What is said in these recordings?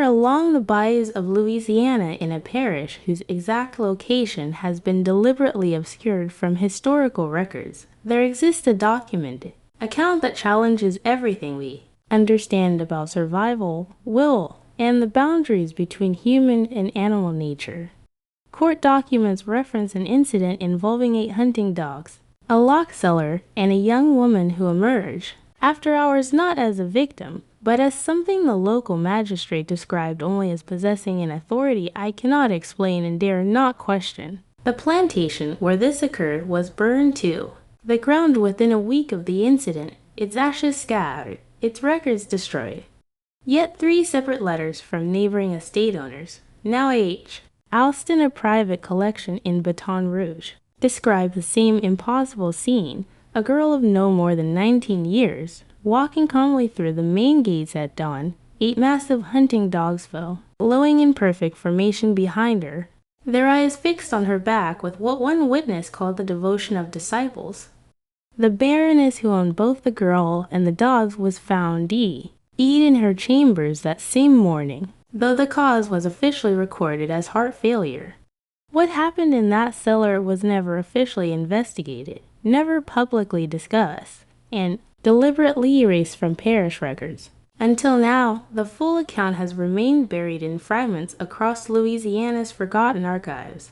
along the bayous of Louisiana in a parish whose exact location has been deliberately obscured from historical records. There exists a documented account that challenges everything we understand about survival, will, and the boundaries between human and animal nature. Court documents reference an incident involving 8 hunting dogs, a lock cellar, and a young woman who emerged after hours not as a victim, but as something the local magistrate described only as possessing an authority I cannot explain and dare not question. The plantation where this occurred was burned too. The ground within a week of the incident, its ashes scattered, its records destroyed. Yet 3 separate letters from neighboring estate owners, now housed in a private collection in Baton Rouge, describe the same impossible scene. A girl of no more than 19 years, walking calmly through the main gates at dawn, 8 massive hunting dogs fell, lowing in perfect formation behind her, their eyes fixed on her back with what one witness called the devotion of disciples. The Baroness who owned both the girl and the dogs was found dead in her chambers that same morning, though the cause was officially recorded as heart failure. What happened in that cellar was never officially investigated, never publicly discussed, and deliberately erased from parish records. Until now, the full account has remained buried in fragments across Louisiana's forgotten archives.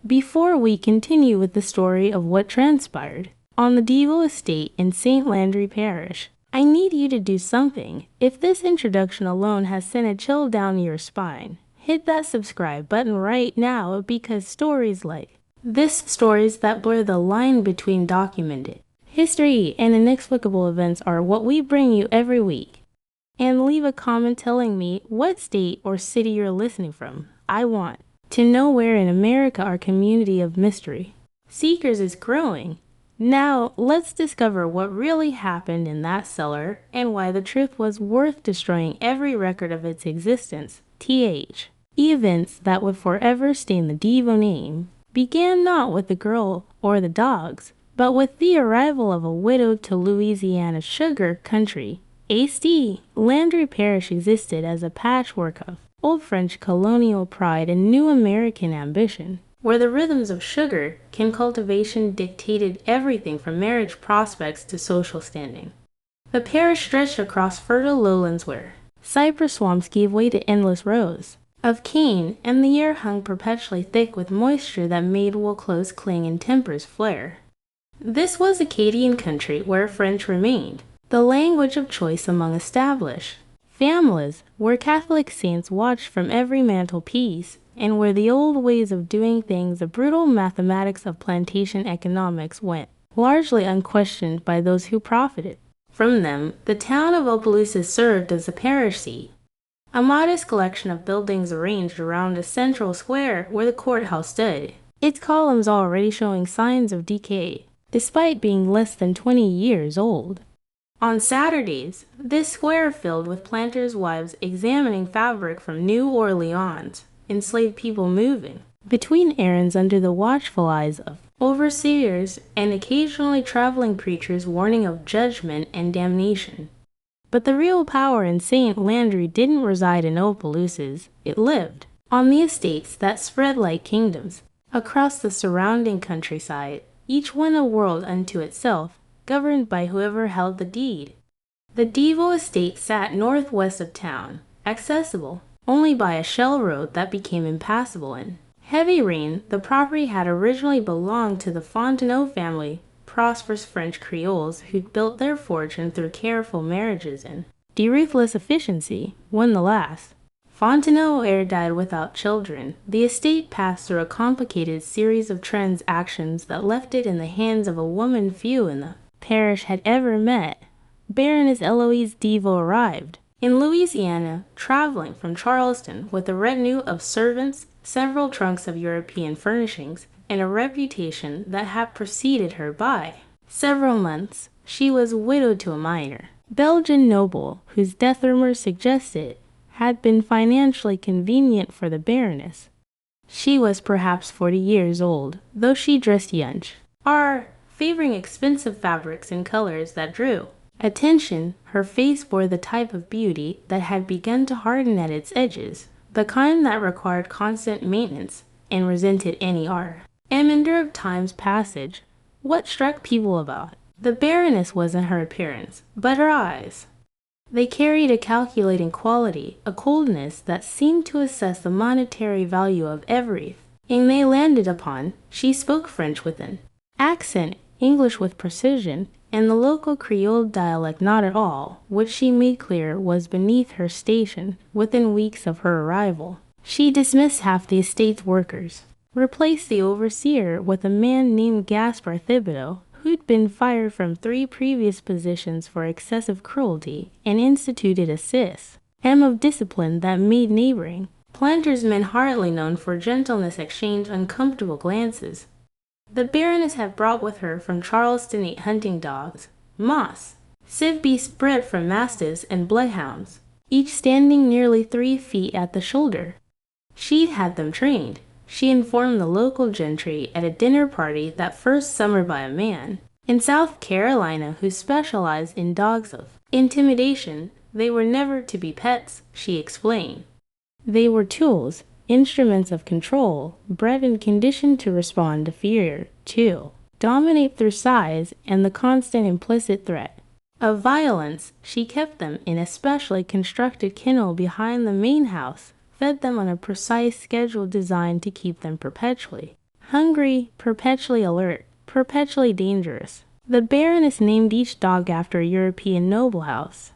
Before we continue with the story of what transpired on the Devo estate in St. Landry Parish, I need you to do something. If this introduction alone has sent a chill down your spine, hit that subscribe button right now, because stories like this, stories that blur the line between documented history and inexplicable events, are what we bring you every week. And leave a comment telling me what state or city you're listening from. I want to know where in America our community of mystery seekers is growing. Now, let's discover what really happened in that cellar and why the truth was worth destroying every record of its existence. Events that would forever stain the Devo name began not with the girl or the dogs, but with the arrival of a widow to Louisiana's sugar country. Landry Parish existed as a patchwork of old French colonial pride and new American ambition, where the rhythms of sugar cane cultivation dictated everything from marriage prospects to social standing. The parish stretched across fertile lowlands where cypress swamps gave way to endless rows of cane, and the air hung perpetually thick with moisture that made wool clothes cling and tempers flare. This was Acadian country where French remained the language of choice among established families, where Catholic saints watched from every mantelpiece, and where the old ways of doing things, the brutal mathematics of plantation economics, went largely unquestioned by those who profited from them. The town of Opelousas served as the parish seat, a modest collection of buildings arranged around a central square where the courthouse stood, its columns already showing signs of decay, despite being less than 20 years old. On Saturdays, this square filled with planters' wives examining fabric from New Orleans, enslaved people moving between errands under the watchful eyes of overseers, and occasionally traveling preachers warning of judgment and damnation. But the real power in St. Landry didn't reside in Opelousas. It lived on the estates that spread like kingdoms across the surrounding countryside, each one a world unto itself, governed by whoever held the deed. The Devo estate sat northwest of town, accessible only by a shell road that became impassable in heavy rain. The property had originally belonged to the Fontenot family, prosperous French Creoles who'd built their fortune through careful marriages and ruthless efficiency. When the last Fontenot heir died without children, the estate passed through a complicated series of transactions that left it in the hands of a woman few in the parish had ever met. Baroness Eloise Devo arrived in Louisiana, traveling from Charleston with a retinue of servants, several trunks of European furnishings, and a reputation that had preceded her by several months. She was widowed to a minor Belgian noble whose death rumors suggested had been financially convenient for the Baroness. She was perhaps 40 years old, though she dressed young, favoring expensive fabrics and colors that drew Attention, her face bore the type of beauty that had begun to harden at its edges, the kind that required constant maintenance and resented any art. Emender of time's passage, what struck people about the Baroness wasn't her appearance, but her eyes. They carried a calculating quality, a coldness that seemed to assess the monetary value of everything they landed upon. She spoke French with an accent, English with precision, and the local Creole dialect not at all, which she made clear was beneath her station. Within weeks of her arrival, she dismissed half the estate's workers, replaced the overseer with a man named Gaspar Thibodeau, who'd been fired from 3 previous positions for excessive cruelty, and instituted a system of discipline that made neighboring planters' men hardly known for gentleness exchange uncomfortable glances. The Baroness had brought with her from Charleston 8 hunting dogs, moss, civ beasts bred from mastiffs and bloodhounds, each standing nearly 3 feet at the shoulder. She'd had them trained, she informed the local gentry at a dinner party that first summer by a man in South Carolina who specialized in dogs of intimidation. They were never to be pets, she explained. They were tools, instruments of control, bred and conditioned to respond to fear, to dominate through size and the constant implicit threat of violence. She kept them in a specially constructed kennel behind the main house, fed them on a precise schedule designed to keep them perpetually hungry, perpetually alert, perpetually dangerous. The Baroness named each dog after a European noble house: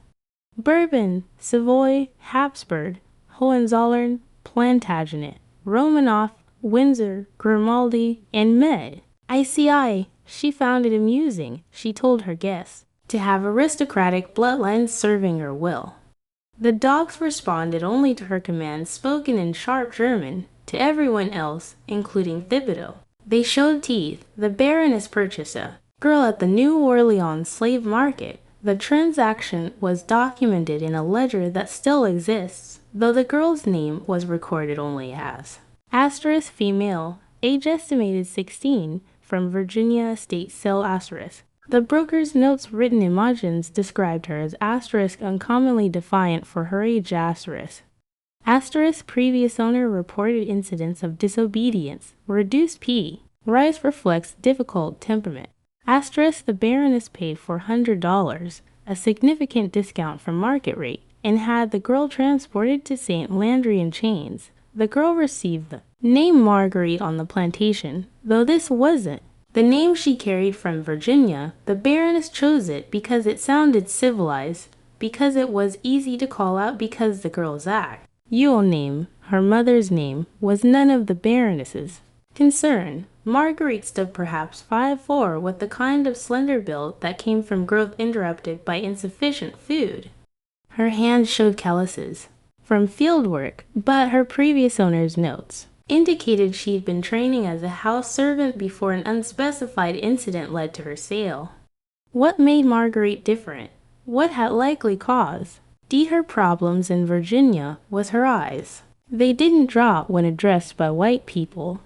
Bourbon, Savoy, Habsburg, Hohenzollern, Plantagenet, Romanoff, Windsor, Grimaldi, and Med. ICI. She found it amusing, she told her guests, to have aristocratic bloodlines serving her will. The dogs responded only to her commands spoken in sharp German. To everyone else, including Thibodeau, they showed teeth. The Baroness purchased a girl at the New Orleans slave market. The transaction was documented in a ledger that still exists, though the girl's name was recorded only as asterisk female, age estimated 16, from Virginia State Sale asterisk. The broker's notes written in margins described her as asterisk uncommonly defiant for her age asterisk. Asterisk previous owner reported incidents of disobedience, reduced P. Rise reflects difficult temperament. Asterisk the Baroness paid $400, a significant discount from market rate, and had the girl transported to St. Landry in chains. The girl received the name Marguerite on the plantation, though this wasn't the name she carried from Virginia. The Baroness chose it because it sounded civilized, because it was easy to call out, because the girl's actual name, her mother's name, was none of the Baroness's concern. Marguerite stood perhaps 5'4", with the kind of slender build that came from growth interrupted by insufficient food. Her hands showed calluses from field work, but her previous owner's notes indicated she'd been training as a house servant before an unspecified incident led to her sale. What made Marguerite different? What had likely caused her problems in Virginia was her eyes. They didn't drop when addressed by white people.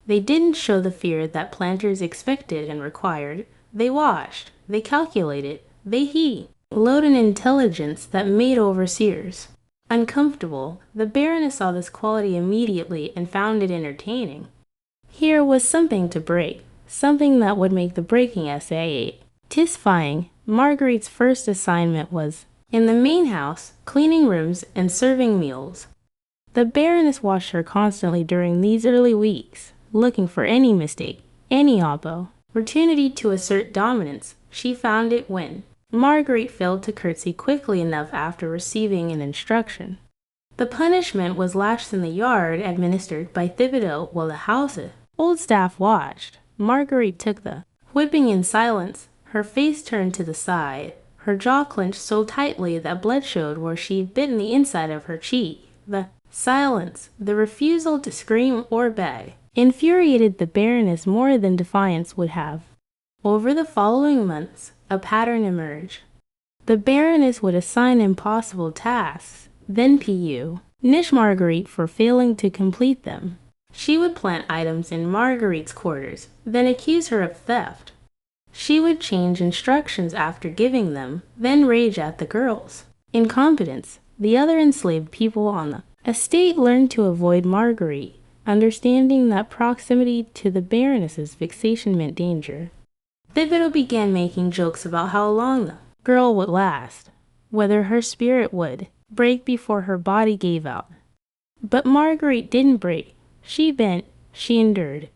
They didn't show the fear that planters expected and required. They watched, they calculated, they load an intelligence that made overseers uncomfortable. The Baroness saw this quality immediately and found it entertaining. Here was something to break, something that would make the breaking essay satisfying. Marguerite's first assignment was in the main house, cleaning rooms and serving meals. The Baroness watched her constantly during these early weeks, looking for any mistake, any opportunity to assert dominance. She found it when Marguerite failed to curtsy quickly enough after receiving an instruction. The punishment was lashed in the yard, administered by Thibodeau while the house's old staff watched. Marguerite took the whipping in silence, her face turned to the side, her jaw clenched so tightly that blood showed where she'd bitten the inside of her cheek. The silence, the refusal to scream or beg, infuriated the Baroness more than defiance would have. Over the following months, a pattern emerged. The Baroness would assign impossible tasks, then punish Marguerite for failing to complete them. She would plant items in Marguerite's quarters, then accuse her of theft. She would change instructions after giving them, then rage at the girls. Incompetence. The other enslaved people on the estate learned to avoid Marguerite, understanding that proximity to the Baroness's vexation meant danger. Thibodeau began making jokes about how long the girl would last, whether her spirit would break before her body gave out. But Marguerite didn't break. She bent, she endured.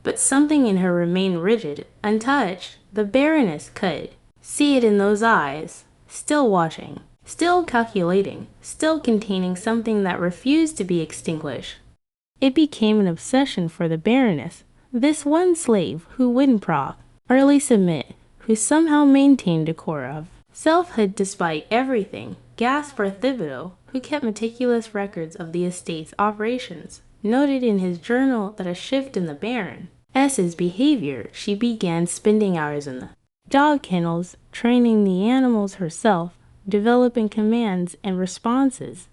But something in her remained rigid, untouched. The Baroness could see it in those eyes, still watching, still calculating, still containing something that refused to be extinguished. It became an obsession for the Baroness, this one slave who wouldn't early submit, who somehow maintained decorum. Selfhood despite everything, Gaspar Thibodeau, who kept meticulous records of the estate's operations, noted in his journal that a shift in the Baroness's behavior, she began spending hours in the dog kennels, training the animals herself, developing commands and responses.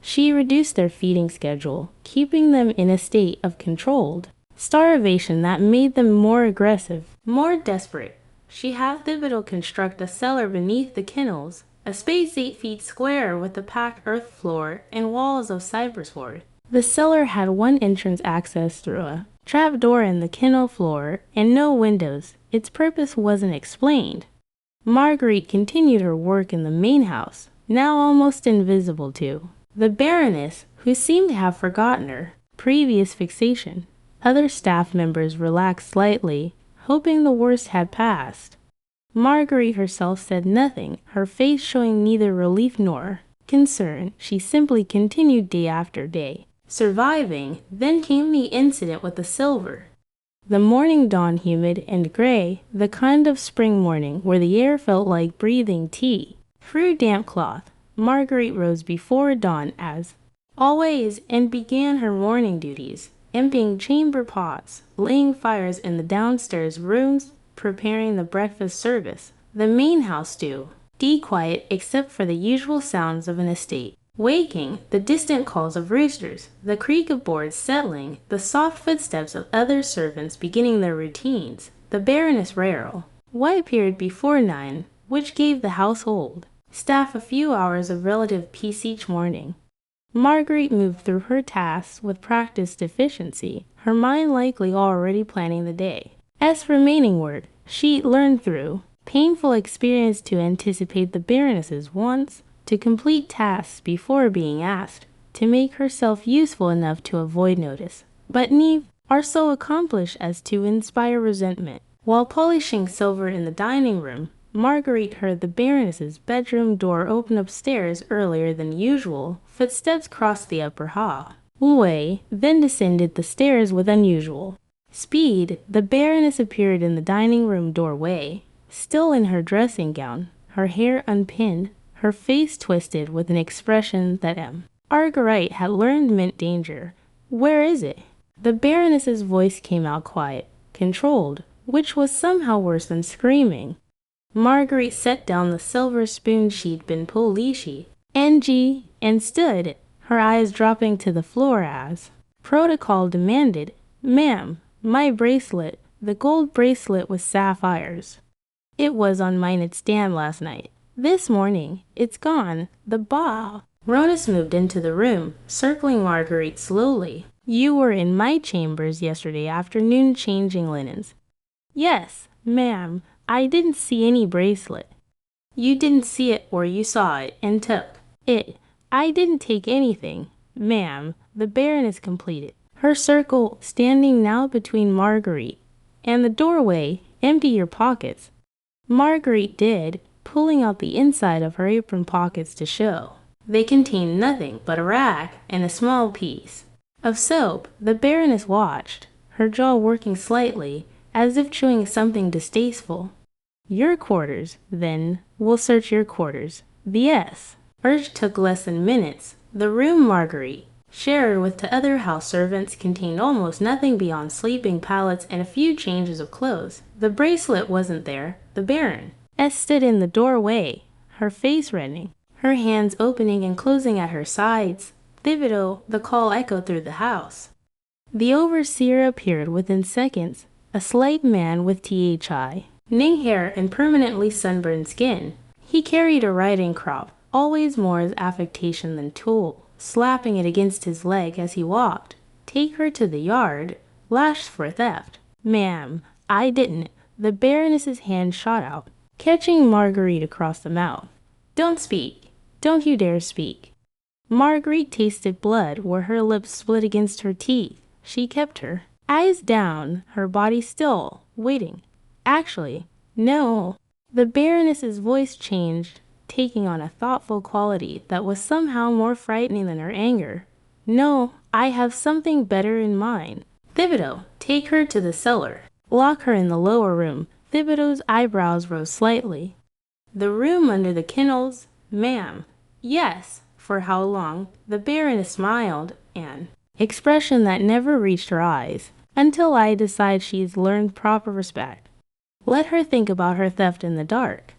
She reduced their feeding schedule, keeping them in a state of controlled starvation that made them more aggressive, more desperate. She had Thibodeau construct a cellar beneath the kennels, a space 8 feet square with a packed earth floor and walls of cypress wood. The cellar had one entrance access through a trapdoor in the kennel floor and no windows. Its purpose wasn't explained. Marguerite continued her work in the main house, now almost invisible to the Baroness, who seemed to have forgotten her previous fixation. Other staff members relaxed slightly, hoping the worst had passed. Marguerite herself said nothing, her face showing neither relief nor concern. She simply continued day after day, surviving. Then came the incident with the silver. The morning dawned humid and gray, the kind of spring morning where the air felt like breathing tea through damp cloth. Marguerite rose before dawn as always and began her morning duties, emptying chamber pots, laying fires in the downstairs rooms, preparing the breakfast service. The main house stew, quiet except for the usual sounds of an estate. Waking, the distant calls of roosters, the creak of boards settling, the soft footsteps of other servants beginning their routines. The Baroness Rarel, what appeared before 9, which gave the household staff a few hours of relative peace each morning. Marguerite moved through her tasks with practiced efficiency, her mind likely already planning the day's remaining work. She learned through painful experience to anticipate the Baroness's wants, to complete tasks before being asked, to make herself useful enough to avoid notice, but neither are so accomplished as to inspire resentment. While polishing silver in the dining room, Marguerite heard the Baroness's bedroom door open upstairs earlier than usual. Footsteps crossed the upper hallway, then descended the stairs with unusual speed. The Baroness appeared in the dining room doorway, still in her dressing gown, her hair unpinned, her face twisted with an expression that Marguerite had learned meant danger. "Where is it?" The Baroness's voice came out quiet, controlled, which was somehow worse than screaming. Marguerite set down the silver spoon she'd been polishing, and stood, her eyes dropping to the floor as protocol demanded. "Ma'am, my bracelet, the gold bracelet with sapphires. It was on my nightstand last night. This morning, it's gone. The Baroness moved into the room, circling Marguerite slowly. "You were in my chambers yesterday afternoon changing linens." "Yes, ma'am. I didn't see any bracelet." "You didn't see it or you saw it and took it." "I didn't take anything, ma'am," the Baroness completed, her circle standing now between Marguerite and the doorway. "Empty your pockets." Marguerite did, pulling out the inside of her apron pockets to show. They contained nothing but a rag and a small piece of soap. The Baroness watched, her jaw working slightly, as if chewing something distasteful. "Your quarters, then. We'll search your quarters." The urge took less than minutes. The room Marguerite shared with the other house servants contained almost nothing beyond sleeping pallets and a few changes of clothes. The bracelet wasn't there. The Baroness stood in the doorway, her face reddening, her hands opening and closing at her sides. Thibodeau, the call echoed through the house. The overseer appeared within seconds, a slight man with Ning hair and permanently sunburned skin. He carried a riding crop, always more as affectation than tool, slapping it against his leg as he walked. Take her to the yard, lashed for theft. Ma'am, I didn't. The Baroness's hand shot out, catching Marguerite across the mouth. Don't speak. Don't you dare speak. Marguerite tasted blood where her lips split against her teeth. She kept her eyes down, her body still, waiting. Actually, no. The Baroness's voice changed, taking on a thoughtful quality that was somehow more frightening than her anger. No, I have something better in mind. Thibodeau, take her to the cellar. Lock her in the lower room. Thibodeau's eyebrows rose slightly. The room under the kennels? Ma'am. Yes. For how long? The Baroness smiled, an expression that never reached her eyes, until I decide she's learned proper respect. Let her think about her theft in the dark.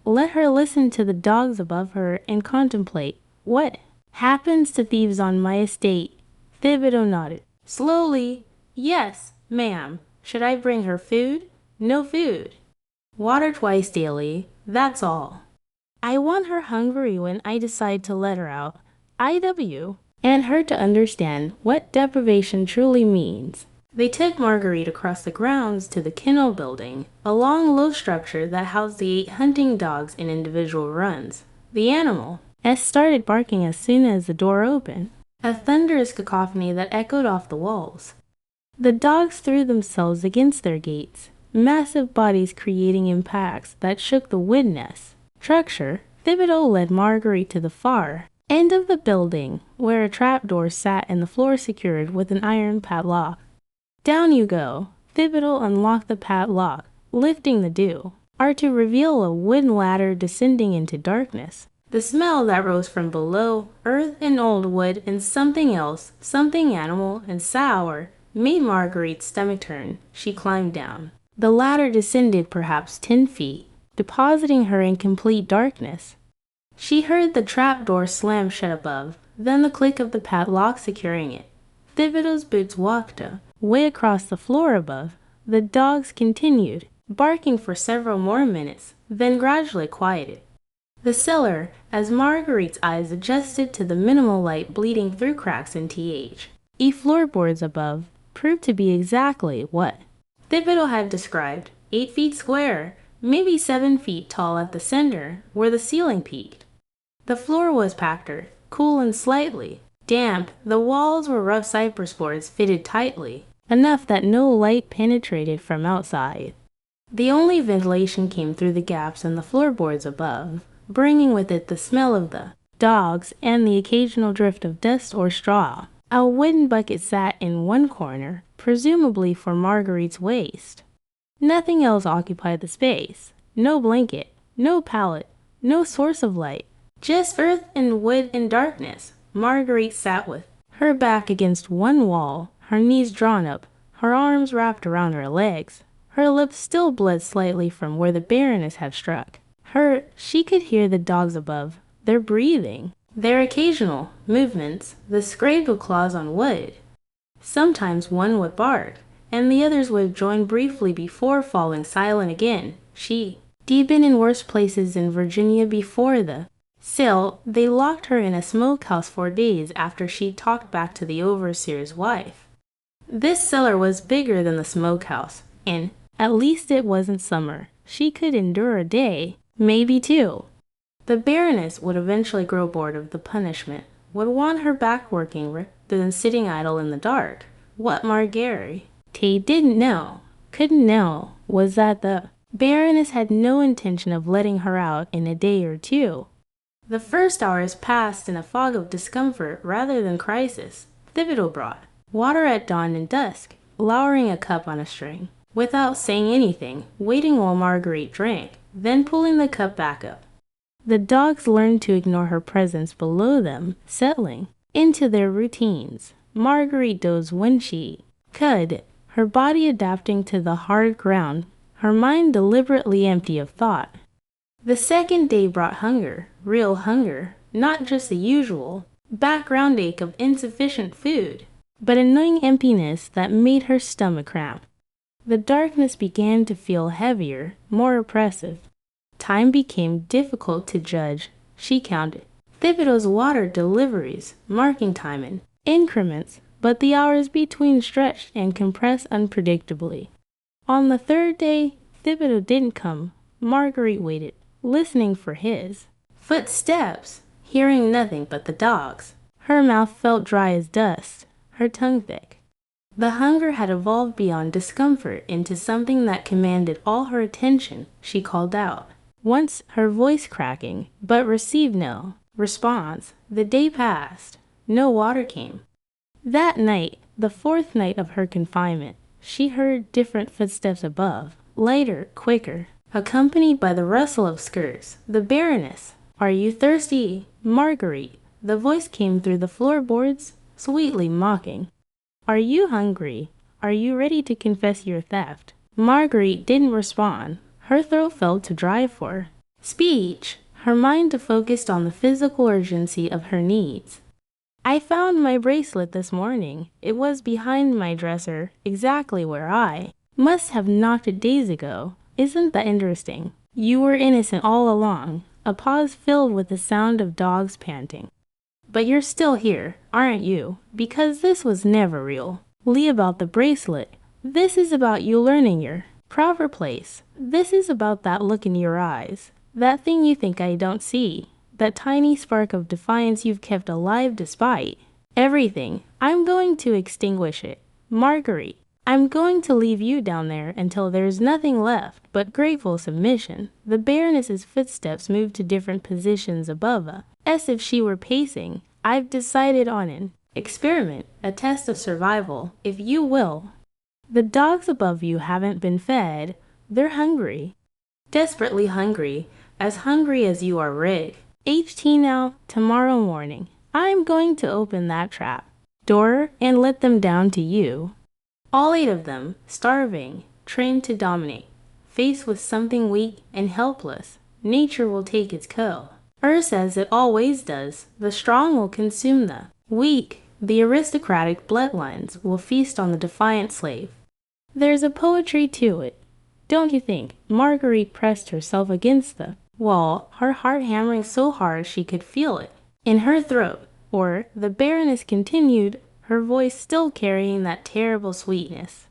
Let her listen to the dogs above her and contemplate what happens to thieves on my estate. Thibodeau nodded. Slowly. Yes, ma'am. Should I bring her food? No food. Water twice daily. That's all. I want her hungry when I decide to let her out. IW. And her to understand what deprivation truly means. They took Marguerite across the grounds to the kennel building, a long low structure that housed the 8 hunting dogs in individual runs. The animal started barking as soon as the door opened, a thunderous cacophony that echoed off the walls. The dogs threw themselves against their gates, massive bodies creating impacts that shook the witness. Structure. Thibodeau led Marguerite to the far end of the building, where a trapdoor sat and the floor secured with an iron padlock. Down you go. Thibodeau unlocked the padlock, lifting the dew, to reveal a wooden ladder descending into darkness. The smell that rose from below, earth and old wood and something else, something animal and sour, made Marguerite's stomach turn. She climbed down. The ladder descended perhaps 10 feet, depositing her in complete darkness. She heard the trapdoor slam shut above, then the click of the padlock securing it. Thibodeau's boots walked way across the floor above. The dogs continued, barking for several more minutes, then gradually quieted. The cellar, as Marguerite's eyes adjusted to the minimal light bleeding through cracks in floorboards above, proved to be exactly what Thibodeau had described. 8 feet square, maybe 7 feet tall at the center, where the ceiling peaked. The floor was packed earth, cool and slightly damp. The walls were rough cypress boards fitted tightly, enough that no light penetrated from outside. The only ventilation came through the gaps in the floorboards above, bringing with it the smell of the dogs and the occasional drift of dust or straw. A wooden bucket sat in one corner, presumably for Marguerite's waste. Nothing else occupied the space. No blanket, no pallet, no source of light. Just earth and wood and darkness. Marguerite sat with her back against one wall, her knees drawn up, her arms wrapped around her legs. Her lips still bled slightly from where the Baroness had struck. She could hear the dogs above, their breathing, their occasional movements, the scrape of claws on wood. Sometimes one would bark, and the others would join briefly before falling silent again. She'd been in worse places in Virginia before the sale. They locked her in a smokehouse for days after she'd talked back to the overseer's wife. This cellar was bigger than the smokehouse, and at least it wasn't summer. She could endure a day, maybe 2. The Baroness would eventually grow bored of the punishment, would want her back working rather than sitting idle in the dark. What Marguerite couldn't know, was that the Baroness had no intention of letting her out in a day or 2. The first hours passed in a fog of discomfort rather than crisis. Thibodeau brought water at dawn and dusk, lowering a cup on a string, without saying anything, waiting while Marguerite drank, then pulling the cup back up. The dogs learned to ignore her presence below them, settling into their routines. Marguerite dozed when she could, her body adapting to the hard ground, her mind deliberately empty of thought. The second day brought hunger, real hunger, not just the usual background ache of insufficient food, but a gnawing emptiness that made her stomach cramp. The darkness began to feel heavier, more oppressive. Time became difficult to judge. She counted Thibodeau's water deliveries, marking time in increments, but the hours between stretched and compressed unpredictably. On the third day, Thibodeau didn't come. Marguerite waited, listening for his footsteps, hearing nothing but the dogs. Her mouth felt dry as dust, her tongue thick. The hunger had evolved beyond discomfort into something that commanded all her attention. She called out, once her voice cracking, but received no response. The day passed. No water came. That night, the fourth night of her confinement, she heard different footsteps above, lighter, quicker, accompanied by the rustle of skirts. The Baroness, are you thirsty? Marguerite. The voice came through the floorboards, sweetly mocking. Are you hungry? Are you ready to confess your theft? Marguerite didn't respond. Her throat felt too dry for speech. Her mind focused on the physical urgency of her needs. I found my bracelet this morning. It was behind my dresser, exactly where I must have knocked it days ago. Isn't that interesting? You were innocent all along. A pause filled with the sound of dogs panting. But you're still here, aren't you? Because this was never real. Lee about the bracelet. This is about you learning your proper place. This is about that look in your eyes. That thing you think I don't see. That tiny spark of defiance you've kept alive despite everything. I'm going to extinguish it. Marguerite, I'm going to leave you down there until there's nothing left but grateful submission. The Baroness's footsteps moved to different positions above her, as if she were pacing. I've decided on an experiment, a test of survival, if you will. The dogs above you haven't been fed. They're hungry. Desperately hungry as you are, Rick. HT now, tomorrow morning. I'm going to open that trap door and let them down to you. All 8 of them, starving, trained to dominate. Faced with something weak and helpless, nature will take its kill. As it always does, the strong will consume the weak. The aristocratic bloodlines will feast on the defiant slave. There's a poetry to it, don't you think? Marguerite pressed herself against the wall, her heart hammering so hard she could feel it in her throat. Or, the Baroness continued, her voice still carrying that terrible sweetness.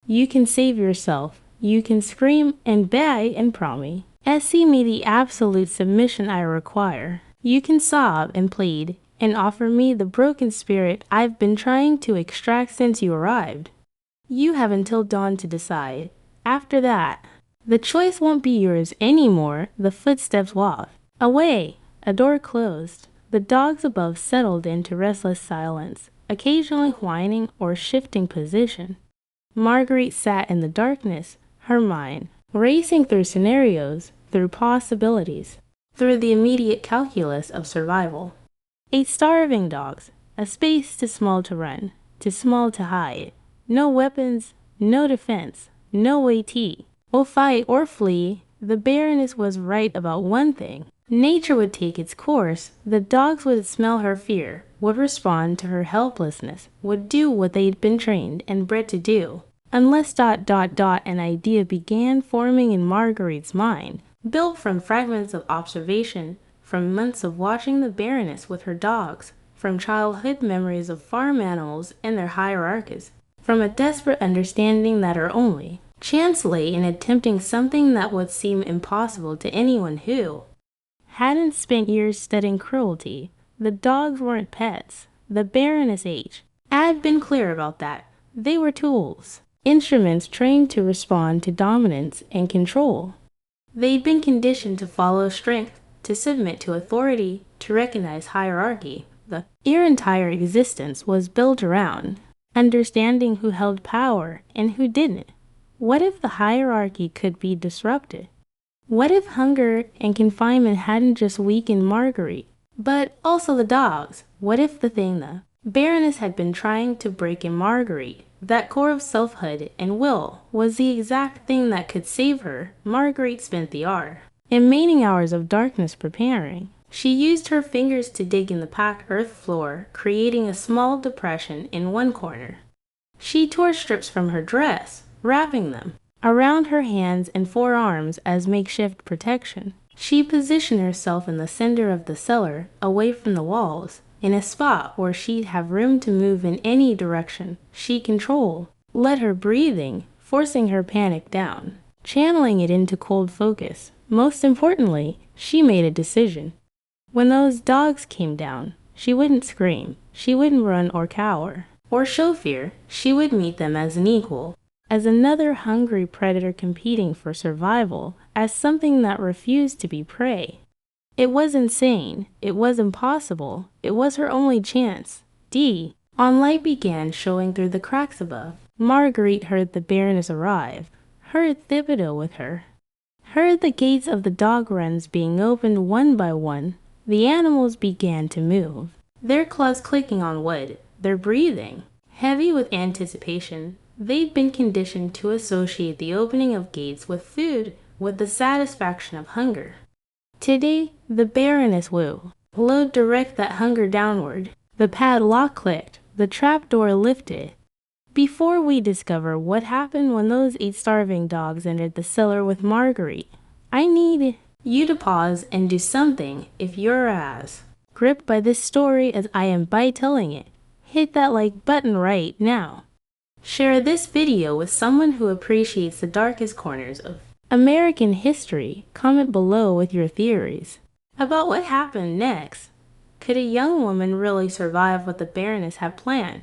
You can save yourself. You can scream and beg and promise. See me the absolute submission I require. You can sob and plead and offer me the broken spirit I've been trying to extract since you arrived. You have until dawn to decide. After that, the choice won't be yours anymore. The footsteps walked away. A door closed. The dogs above settled into restless silence, occasionally whining or shifting position. Marguerite sat in the darkness, her mind racing through scenarios, through possibilities, through the immediate calculus of survival. 8 starving dogs, a space too small to run, too small to hide. No weapons, no defense, no way or fight or flee. The Baroness was right about one thing. Nature would take its course. The dogs would smell her fear, would respond to her helplessness, would do what they'd been trained and bred to do. Unless an idea began forming in Marguerite's mind, built from fragments of observation, from months of watching the Baroness with her dogs, from childhood memories of farm animals and their hierarchies, from a desperate understanding that her only chance lay in attempting something that would seem impossible to anyone who hadn't spent years studying cruelty. The dogs weren't pets. The Baroness H had been clear about that. They were tools, instruments trained to respond to dominance and control. They'd been conditioned to follow strength, to submit to authority, to recognize hierarchy. Their entire existence was built around understanding who held power and who didn't. What if the hierarchy could be disrupted? What if hunger and confinement hadn't just weakened Marguerite, but also the dogs? What if the thing the Baroness had been trying to break in Marguerite, that core of selfhood and will, was the exact thing that could save her? Marguerite spent the remaining hours of darkness preparing. She used her fingers to dig in the packed earth floor, creating a small depression in one corner. She tore strips from her dress, wrapping them around her hands and forearms as makeshift protection. She positioned herself in the center of the cellar, away from the walls, in a spot where she'd have room to move in any direction she controlled. Let her breathing, forcing her panic down, channeling it into cold focus. Most importantly, she made a decision. When those dogs came down, she wouldn't scream, she wouldn't run or cower, or show fear. She would meet them as an equal, as another hungry predator competing for survival, as something that refused to be prey. It was insane. It was impossible. It was her only chance. On light began showing through the cracks above. Marguerite heard the Baroness arrive, heard Thibodeau with her, heard the gates of the dog runs being opened one by one. The animals began to move, their claws clicking on wood, their breathing heavy with anticipation. They'd been conditioned to associate the opening of gates with food, with the satisfaction of hunger. Today, the Baroness would direct that hunger downward. The padlock clicked, the trapdoor lifted. Before we discover what happened when those 8 starving dogs entered the cellar with Marguerite, I need you to pause and do something if you're as gripped by this story as I am by telling it. Hit that like button right now. Share this video with someone who appreciates the darkest corners of American history. Comment below with your theories about what happened next. Could a young woman really survive what the Baroness had planned?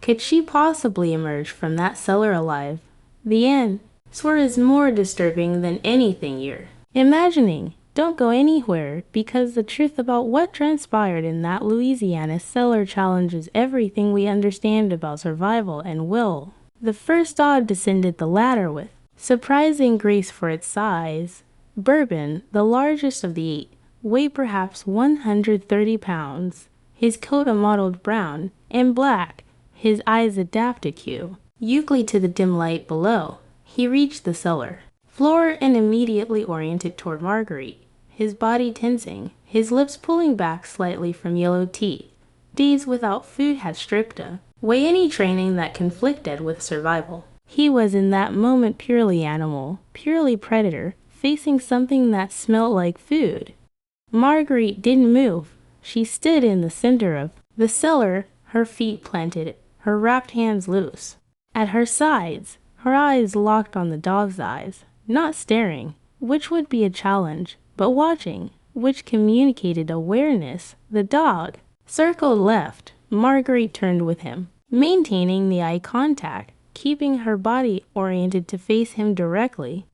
Could she possibly emerge from that cellar alive? The end is more disturbing than anything you're imagining. Don't go anywhere, because the truth about what transpired in that Louisiana cellar challenges everything we understand about survival and will. The first dog descended the ladder with surprising grace for its size. Bourbon, the largest of the 8, weighed perhaps 130 pounds, his coat a mottled brown and black, his eyes a daptic hue. Euclid to the dim light below, he reached the cellar floor and immediately oriented toward Marguerite, his body tensing, his lips pulling back slightly from yellow teeth. Days without food had stripped away any training that conflicted with survival. He was in that moment purely animal, purely predator, facing something that smelled like food. Marguerite didn't move. She stood in the center of the cellar, her feet planted, her wrapped hands loose. At her sides, her eyes locked on the dog's eyes, not staring, which would be a challenge, but watching, which communicated awareness. The dog circled left. Marguerite turned with him, maintaining the eye contact, keeping her body oriented to face him directly.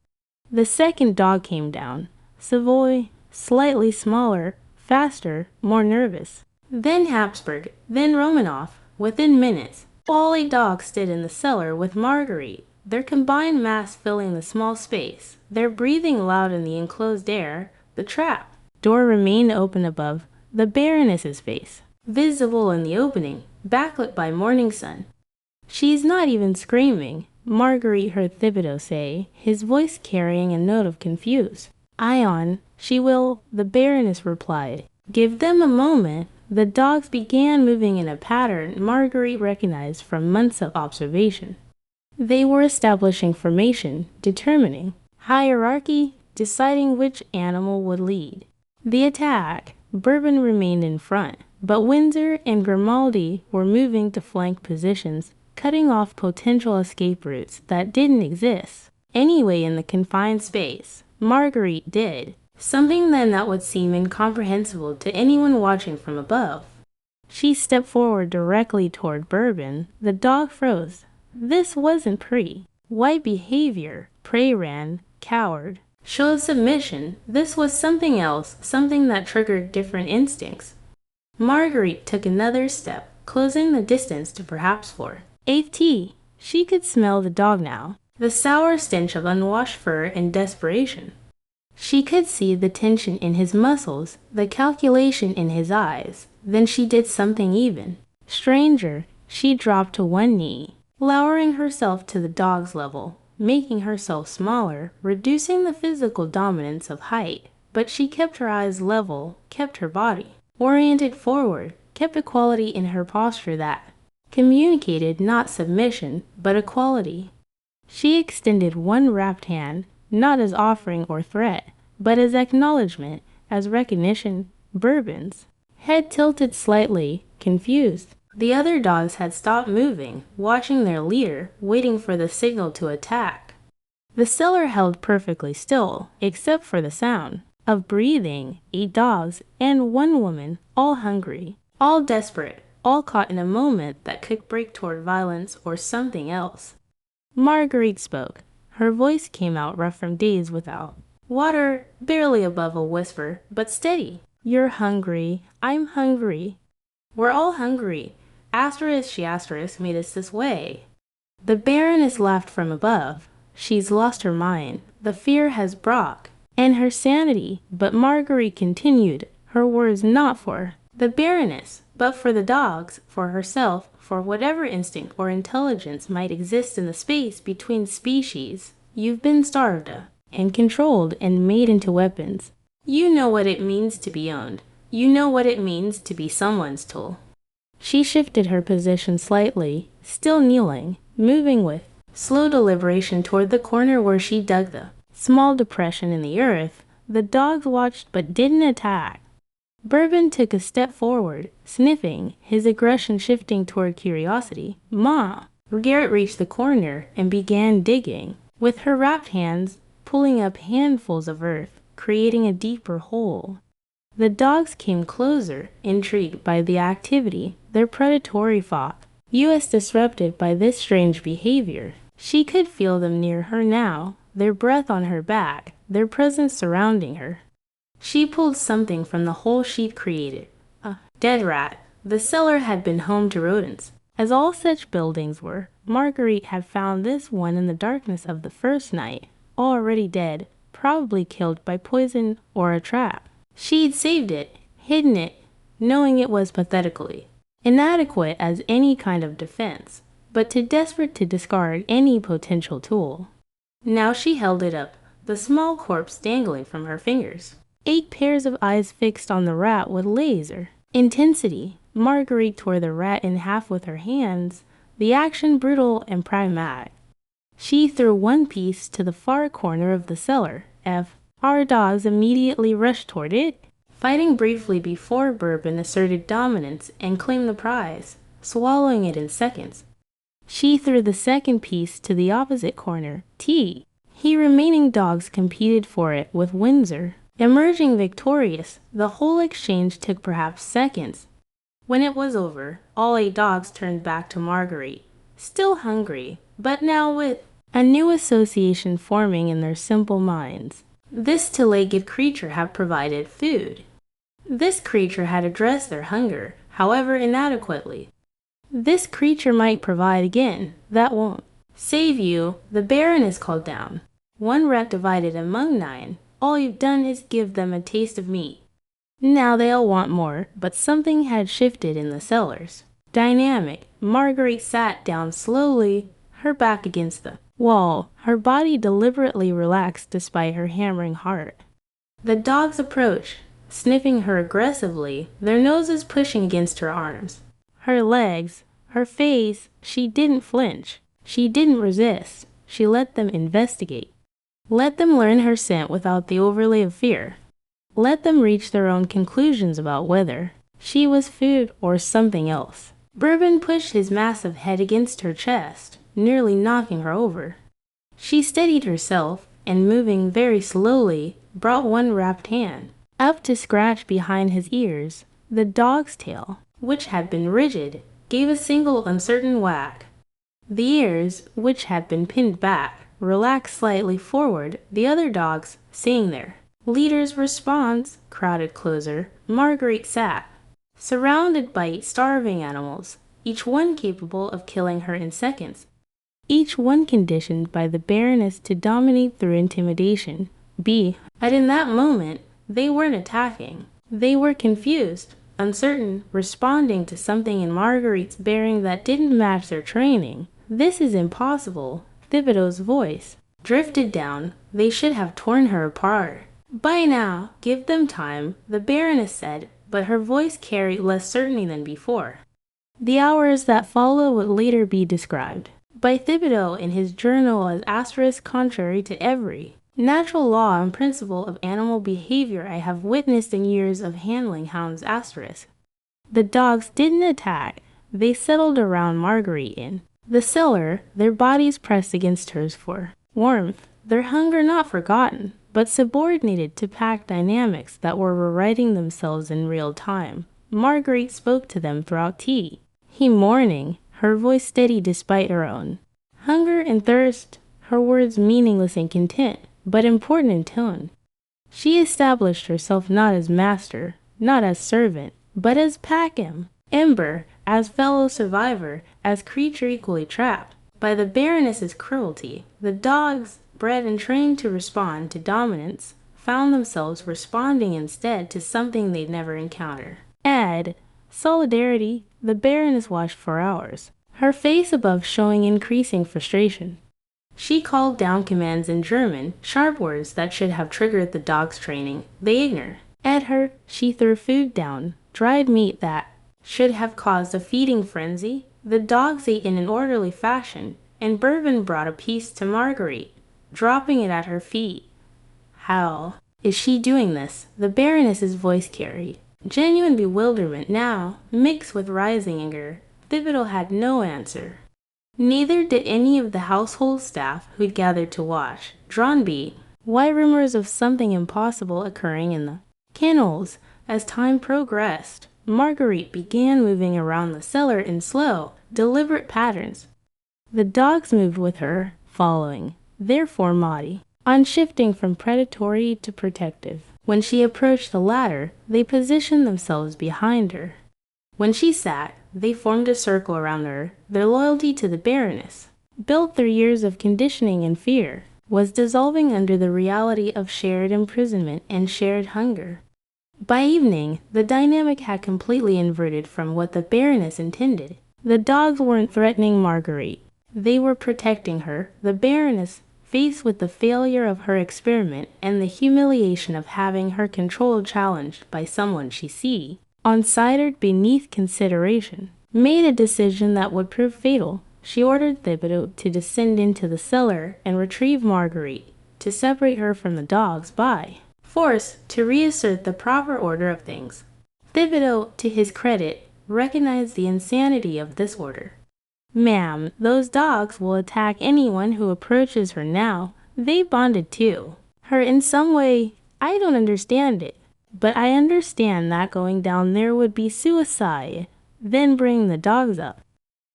The second dog came down, Savoy, slightly smaller, faster, more nervous. Then Habsburg, then Romanoff. Within minutes, all 8 dogs stood in the cellar with Marguerite, their combined mass filling the small space, their breathing loud in the enclosed air. The trap door remained open above the Baroness's face, visible in the opening, backlit by morning sun. "She's not even screaming," Marguerite heard Thibodeau say, his voice carrying a note of confuse. "Ion, she will," the Baroness replied. "Give them a moment." The dogs began moving in a pattern Marguerite recognized from months of observation. They were establishing formation, determining hierarchy, deciding which animal would lead the attack. Bourbon remained in front, but Windsor and Grimaldi were moving to flank positions, cutting off potential escape routes that didn't exist anyway in the confined space. Marguerite did something then that would seem incomprehensible to anyone watching from above. She stepped forward directly toward Bourbon. The dog froze. This wasn't white behavior. Prey ran, cowered, showed submission. This was something else, something that triggered different instincts. Marguerite took another step, closing the distance to perhaps 4/8 tea. She could smell the dog now, the sour stench of unwashed fur and desperation. She could see the tension in his muscles, the calculation in his eyes. Then she did something even stranger. She dropped to one knee, lowering herself to the dog's level, making herself smaller, reducing the physical dominance of height. But she kept her eyes level, kept her body oriented forward, kept equality in her posture that communicated not submission, but equality. She extended one wrapped hand, not as offering or threat, but as acknowledgement, as recognition. Bourbon's head tilted slightly, confused. The other dogs had stopped moving, watching their leader, waiting for the signal to attack. The cellar held perfectly still, except for the sound of breathing. 8 dogs and 1 woman, all hungry, all desperate, all caught in a moment that could break toward violence or something else. Marguerite spoke. Her voice came out rough from days without. Water, barely above a whisper, but steady. You're hungry. I'm hungry. We're all hungry. She made us this way. The Baroness laughed from above. She's lost her mind. The fear has broke. And her sanity. But Marguerite continued, her words not for the Baroness, but for the dogs, for herself, for whatever instinct or intelligence might exist in the space between species. You've been starved and controlled and made into weapons. You know what it means to be owned. You know what it means to be someone's tool. She shifted her position slightly, still kneeling, moving with slow deliberation toward the corner where she dug the small depression in the earth. The dogs watched but didn't attack. Bourbon took a step forward, sniffing, his aggression shifting toward curiosity. Ma! Marguerite reached the corner and began digging, with her wrapped hands pulling up handfuls of earth, creating a deeper hole. The dogs came closer, intrigued by the activity, their predatory flock. US disrupted by this strange behavior. She could feel them near her now, their breath on her back, their presence surrounding her. She pulled something from the hole she'd created. A dead rat. The cellar had been home to rodents, as all such buildings were. Marguerite had found this one in the darkness of the first night, already dead, probably killed by poison or a trap. She'd saved it, hidden it, knowing it was pathetically inadequate as any kind of defense, but too desperate to discard any potential tool. Now she held it up, the small corpse dangling from her fingers. 8 pairs of eyes fixed on the rat with laser intensity. Marguerite tore the rat in half with her hands, the action brutal and pragmatic. She threw one piece to the far corner of the cellar. Our dogs immediately rushed toward it, fighting briefly before Bourbon asserted dominance and claimed the prize, swallowing it in seconds. She threw the second piece to the opposite corner. Remaining dogs competed for it with Windsor. Emerging victorious, the whole exchange took perhaps seconds. When it was over, all 8 dogs turned back to Marguerite, still hungry, but now with a new association forming in their simple minds. This two-legged creature had provided food. This creature had addressed their hunger, however inadequately. This creature might provide again. That won't save you. The Baroness called down. 1 rat divided among 9. All you've done is give them a taste of meat. Now they'll want more, but something had shifted in the cellars. Dynamic. Marguerite sat down slowly, her back against the wall, her body deliberately relaxed despite her hammering heart. The dogs approached, sniffing her aggressively, their noses pushing against her arms, her legs, her face. She didn't flinch. She didn't resist. She let them investigate. Let them learn her scent without the overlay of fear. Let them reach their own conclusions about whether she was food or something else. Bourbon pushed his massive head against her chest, nearly knocking her over. She steadied herself and, moving very slowly, brought one wrapped hand up to scratch behind his ears. The dog's tail, which had been rigid, gave a single uncertain whack. The ears, which had been pinned back, relaxed slightly forward. The other dogs, seeing their leader's response, crowded closer. Marguerite sat, surrounded by starving animals, each one capable of killing her in seconds. Each one conditioned by the Baroness to dominate through intimidation. But in that moment, they weren't attacking. They were confused, uncertain, responding to something in Marguerite's bearing that didn't match their training. This is impossible. Thibodeau's voice drifted down. They should have torn her apart by now. Give them time, the Baroness said, but her voice carried less certainty than before. The hours that follow would later be described. by Thibodeau in his journal as asterisk contrary to every natural law and principle of animal behavior I have witnessed in years of handling hounds asterisk. The dogs didn't attack. They settled around Marguerite in the cellar, their bodies pressed against hers for warmth, their hunger not forgotten, but subordinated to pack dynamics that were rewriting themselves in real time. Marguerite spoke to them throughout tea. He mourning, her voice steady despite her own hunger and thirst, her words meaningless in content, but important in tone. She established herself not as master, not as servant, but as Packham, ember, as fellow survivor, as creature equally trapped by the Baroness's cruelty. The dogs, bred and trained to respond to dominance, found themselves responding instead to something they'd never encounter. Add solidarity. The Baroness watched for hours, her face above showing increasing frustration. She called down commands in German, sharp words that should have triggered the dog's training. They ignored. At her, she threw food down, dried meat that should have caused a feeding frenzy. The dogs ate in an orderly fashion, and Bourbon brought a piece to Marguerite, dropping it at her feet. How is she doing this? The Baroness's voice carried genuine bewilderment now, mixed with rising anger. Thibodeau had no answer. Neither did any of the household staff who'd gathered to watch. Drawn beat, why rumors of something impossible occurring in the kennels. As time progressed, Marguerite began moving around the cellar in slow, deliberate patterns. The dogs moved with her, following, therefore Maudie, on shifting from predatory to protective. When she approached the latter, they positioned themselves behind her. When she sat, they formed a circle around her. Their loyalty to the Baroness, built through years of conditioning and fear, was dissolving under the reality of shared imprisonment and shared hunger. By evening, the dynamic had completely inverted from what the Baroness intended. The dogs weren't threatening Marguerite. They were protecting her. The Baroness, faced with the failure of her experiment and the humiliation of having her control challenged by someone she considered beneath consideration, made a decision that would prove fatal. She ordered Thibodeau to descend into the cellar and retrieve Marguerite, to separate her from the dogs by force, to reassert the proper order of things. Thibodeau, to his credit, recognized the insanity of this order. Ma'am, those dogs will attack anyone who approaches her now. They bonded to her in some way. I don't understand it, but I understand that going down there would be suicide. Then bring the dogs up.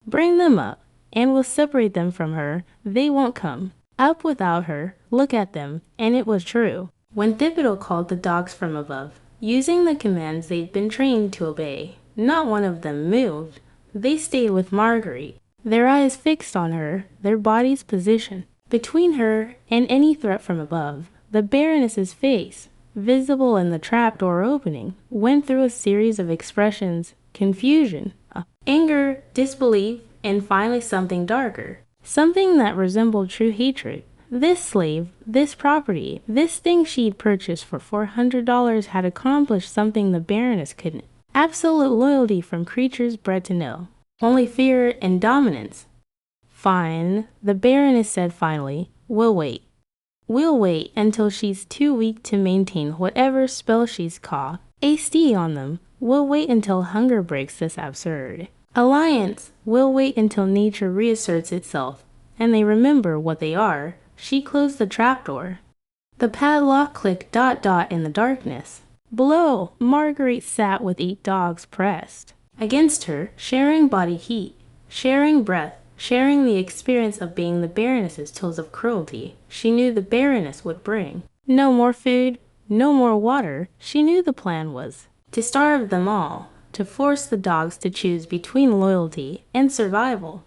Bring them up, and we'll separate them from her. They won't come up without her. Look at them, and it was true. When Thibodeau called the dogs from above, using the commands they'd been trained to obey, not one of them moved. They stayed with Marguerite, their eyes fixed on her, their bodies positioned between her and any threat from above. The Baroness's face, visible in the trapdoor opening, went through a series of expressions: confusion, anger, disbelief, and finally something darker, something that resembled true hatred. This slave, this property, this thing she'd purchased for $400 had accomplished something the Baroness couldn't. Absolute loyalty from creatures bred to know only fear and dominance. Fine, the Baroness said finally. We'll wait. We'll wait until she's too weak to maintain whatever spell she's caught on them. We'll wait until hunger breaks this absurd alliance. We'll wait until nature reasserts itself and they remember what they are. She closed the trapdoor. The padlock clicked ... in the darkness. Below, Marguerite sat with 8 dogs pressed against her, sharing body heat, sharing breath, sharing the experience of being the Baroness's tools of cruelty. She knew the Baroness would bring no more food, no more water. She knew the plan was to starve them all, to force the dogs to choose between loyalty and survival.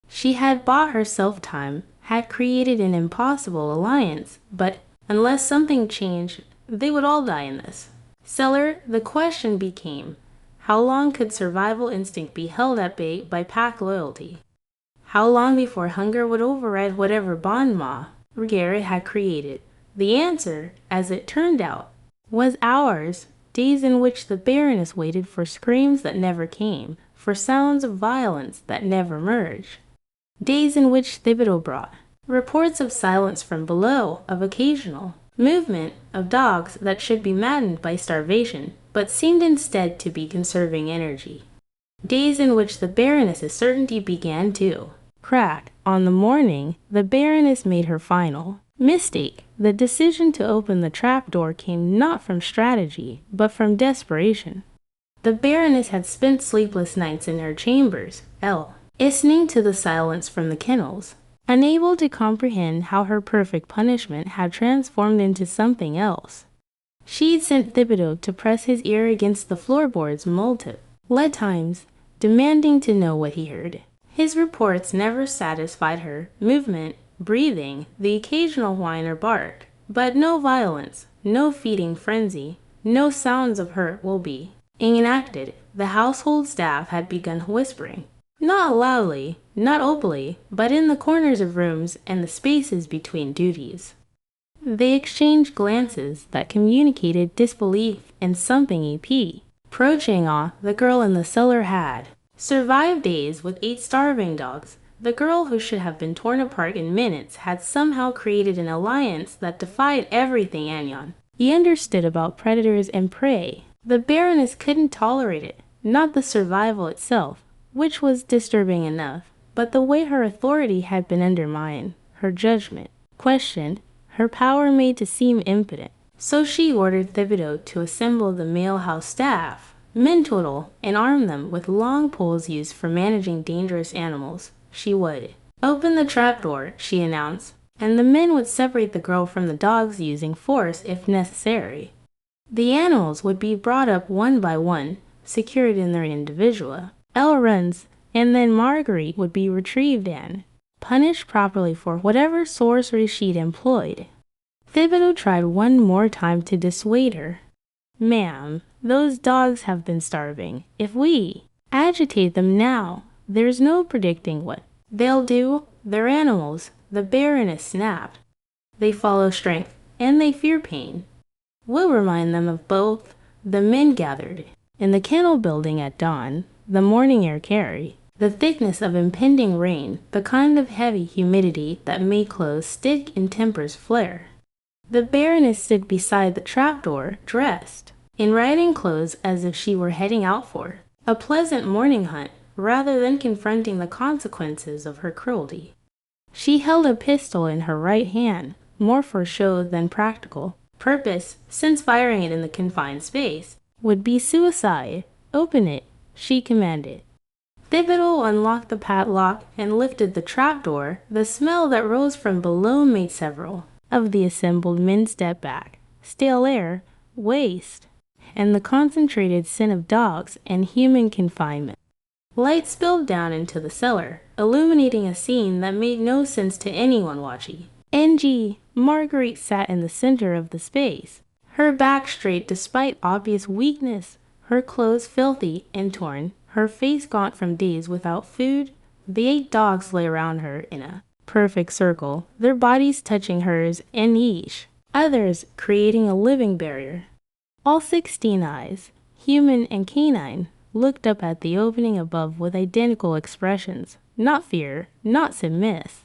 She had bought herself time, had created an impossible alliance, but unless something changed, they would all die in this cellar. The question became, how long could survival instinct be held at bay by pack loyalty? How long before hunger would override whatever bond Marguerite had created? The answer, as it turned out, was hours, days in which the Baroness waited for screams that never came, for sounds of violence that never merged. Days in which Thibodeau brought reports of silence from below, of occasional movement of dogs that should be maddened by starvation, but seemed instead to be conserving energy. Days in which the Baroness's certainty began to crack. On the morning the Baroness made her final mistake, the decision to open the trapdoor came not from strategy, but from desperation. The Baroness had spent sleepless nights in her chambers, listening to the silence from the kennels, unable to comprehend how her perfect punishment had transformed into something else. She'd sent Thibodeau to press his ear against the floorboards multiple times, demanding to know what he heard. His reports never satisfied her. Movement, breathing, the occasional whine or bark, but no violence, no feeding frenzy, no sounds of hurt will be enacted. The household staff had begun whispering, not loudly, not openly, but in the corners of rooms and the spaces between duties. They exchanged glances that communicated disbelief in something approaching awe. The girl in the cellar had survived days with 8 starving dogs. The girl who should have been torn apart in minutes had somehow created an alliance that defied everything Agnon he understood about predators and prey. The Baroness couldn't tolerate it, not the survival itself, which was disturbing enough, but the way her authority had been undermined, her judgment questioned, her power made to seem impotent. So she ordered Thibodeau to assemble the male house staff, men total, and arm them with long poles used for managing dangerous animals. She would open the trapdoor, she announced, and the men would separate the girl from the dogs using force if necessary. The animals would be brought up one by one, secured in their individual runs, and then Marguerite would be retrieved and punished properly for whatever sorcery she'd employed. Thibodeau tried one more time to dissuade her. Ma'am, those dogs have been starving. If we agitate them now, there's no predicting what they'll do. They're animals, the Baroness snapped. They follow strength, and they fear pain. We'll remind them of both. The men gathered in the kennel building at dawn. The morning air carried the thickness of impending rain, the kind of heavy humidity that made clothes stick and tempers flare. The Baroness stood beside the trapdoor, dressed in riding clothes as if she were heading out for a pleasant morning hunt rather than confronting the consequences of her cruelty. She held a pistol in her right hand, more for show than practical purpose, since firing it in the confined space would be suicide. Open it, she commanded. Thibodeau unlocked the padlock and lifted the trapdoor. The smell that rose from below made several of the assembled men step back. Stale air, waste, and the concentrated scent of dogs and human confinement. Light spilled down into the cellar, illuminating a scene that made no sense to anyone watching. Marguerite sat in the center of the space, her back straight despite obvious weakness, her clothes filthy and torn, her face gaunt from days without food. The 8 dogs lay around her in a perfect circle, their bodies touching hers and each other's, creating a living barrier. All 16 eyes, human and canine, looked up at the opening above with identical expressions. Not fear, not submiss,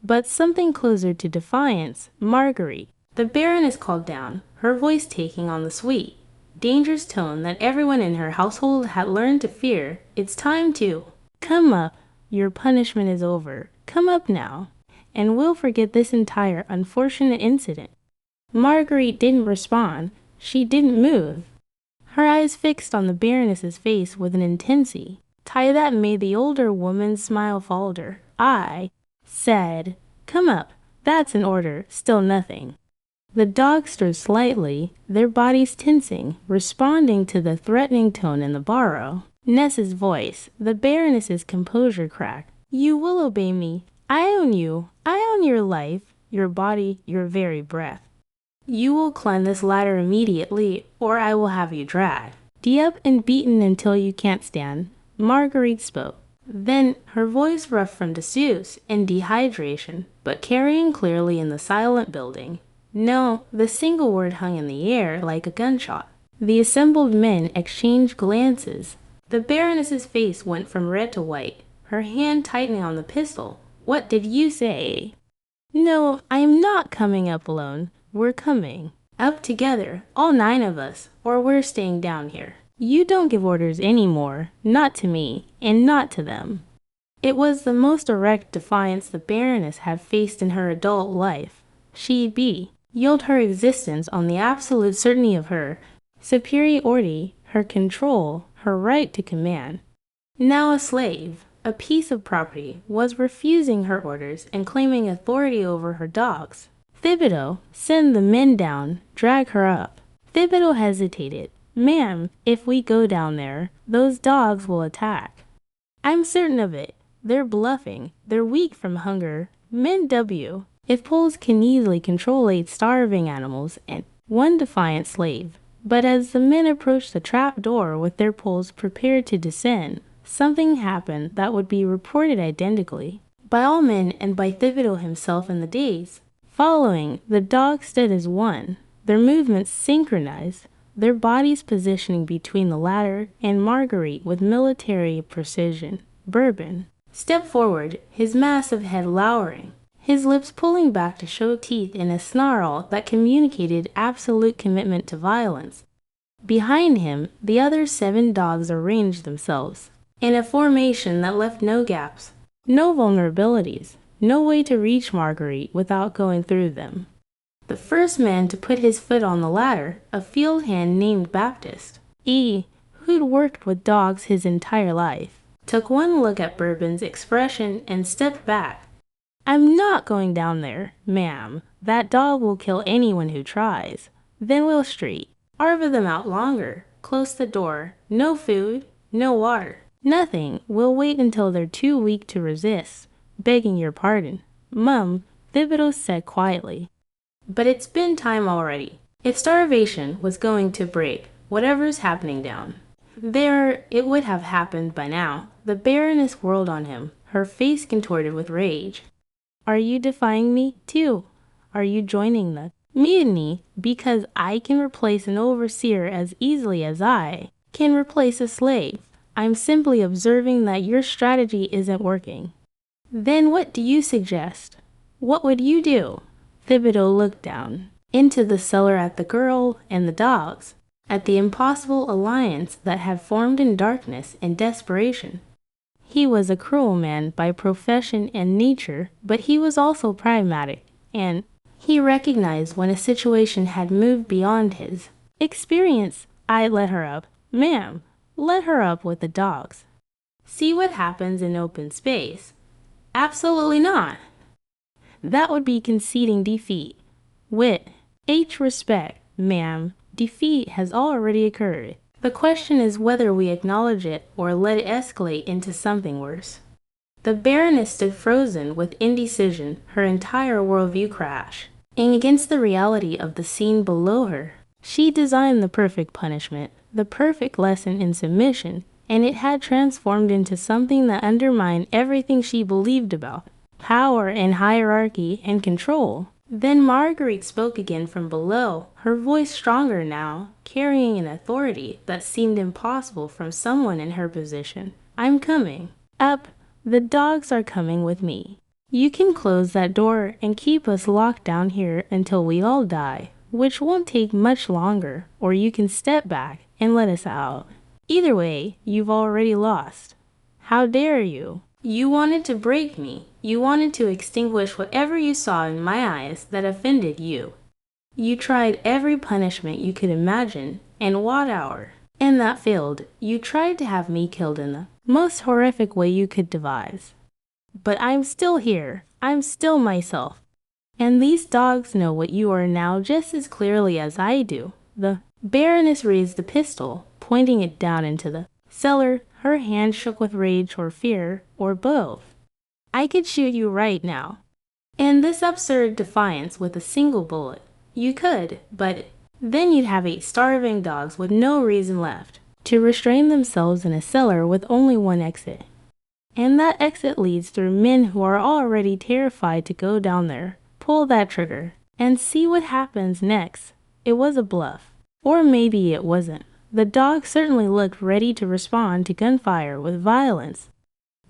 but something closer to defiance. Marguerite, the Baroness called down, her voice taking on the sweet, dangerous tone that everyone in her household had learned to fear. It's time to come up. Your punishment is over. Come up now, and we'll forget this entire unfortunate incident. Marguerite didn't respond. She didn't move. Her eyes fixed on the Baroness's face with an intensity that made the older woman's smile falter. I said, come up. That's an order. Still nothing. The dogs stirred slightly, their bodies tensing, responding to the threatening tone in the Baroness's voice. The Baroness's composure cracked. You will obey me. I own you. I own your life, your body, your very breath. You will climb this ladder immediately, or I will have you dragged up and beaten until you can't stand. Marguerite spoke. Then, her voice rough from disuse and dehydration, but carrying clearly in the silent building. No, the single word hung in the air like a gunshot. The assembled men exchanged glances. The Baroness's face went from red to white. her hand tightening on the pistol. "What did you say?" "No, I am not coming up alone. We're coming up together, all 9 of us, or we're staying down here. You don't give orders anymore, not to me, and not to them." It was the most direct defiance the Baroness had faced in her adult life. She'd yield her existence on the absolute certainty of her superiority, her control, her right to command. Now a slave, a piece of property, was refusing her orders and claiming authority over her dogs. "Thibodeau, send the men down, drag her up." Thibodeau hesitated. "Ma'am, if we go down there, those dogs will attack." "I'm certain of it. They're bluffing. They're weak from hunger. Men W. If Poles can easily control 8 starving animals and 1 defiant slave." But as the men approached the trap door with their poles prepared to descend, something happened that would be reported identically by all men and by Thibodeau himself in the days following. The dogs stood as one, their movements synchronized, their bodies positioning between the latter and Marguerite with military precision. Bourbon stepped forward, his massive head lowering, his lips pulling back to show teeth in a snarl that communicated absolute commitment to violence. Behind him, the other 7 dogs arranged themselves in a formation that left no gaps, no vulnerabilities, no way to reach Marguerite without going through them. The first man to put his foot on the ladder, a field hand named Baptist, who'd worked with dogs his entire life, took one look at Bourbon's expression and stepped back. "I'm not going down there, ma'am. That dog will kill anyone who tries. Then we'll arbor them out longer, close the door, no food, no water, nothing. We'll wait until they're too weak to resist. Begging your pardon, Mum," Thibodeau said quietly. "But it's been time already. If starvation was going to break whatever's happening down there, it would have happened by now." The Baroness whirled on him, her face contorted with rage. "Are you defying me, too? Are you joining the mutiny because I can replace an overseer as easily as I can replace a slave? I'm simply observing that your strategy isn't working." "Then what do you suggest? What would you do?" Thibodeau looked down into the cellar at the girl and the dogs, at the impossible alliance that had formed in darkness and desperation. He was a cruel man by profession and nature, but he was also pragmatic, and he recognized when a situation had moved beyond his experience. "I'd let her up, ma'am. Let her up with the dogs. See what happens in open space." "Absolutely not." "That would be conceding defeat. With respect, ma'am, defeat has already occurred. The question is whether we acknowledge it or let it escalate into something worse." The Baroness stood frozen with indecision, her entire worldview crashed, and against the reality of the scene below her. She designed the perfect punishment, the perfect lesson in submission, and it had transformed into something that undermined everything she believed about power and hierarchy and control. Then Marguerite spoke again from below, her voice stronger now, carrying an authority that seemed impossible from someone in her position. "I'm coming up. The dogs are coming with me. You can close that door and keep us locked down here until we all die, which won't take much longer, or you can step back and let us out. Either way, you've already lost. How dare you? You wanted to break me. You wanted to extinguish whatever you saw in my eyes that offended you. You tried every punishment you could imagine, and what hour? And that failed. You tried to have me killed in the most horrific way you could devise. But I'm still here. I'm still myself. And these dogs know what you are now just as clearly as I do." The Baroness raised the pistol, pointing it down into the cellar. Her hand shook with rage or fear, or both. "I could shoot you right now. And this absurd defiance with a single bullet. You could, but then you'd have 8 starving dogs with no reason left to restrain themselves in a cellar with only one exit. And that exit leads through men who are already terrified to go down there. Pull that trigger and see what happens next." It was a bluff. Or maybe it wasn't. The dogs certainly looked ready to respond to gunfire with violence.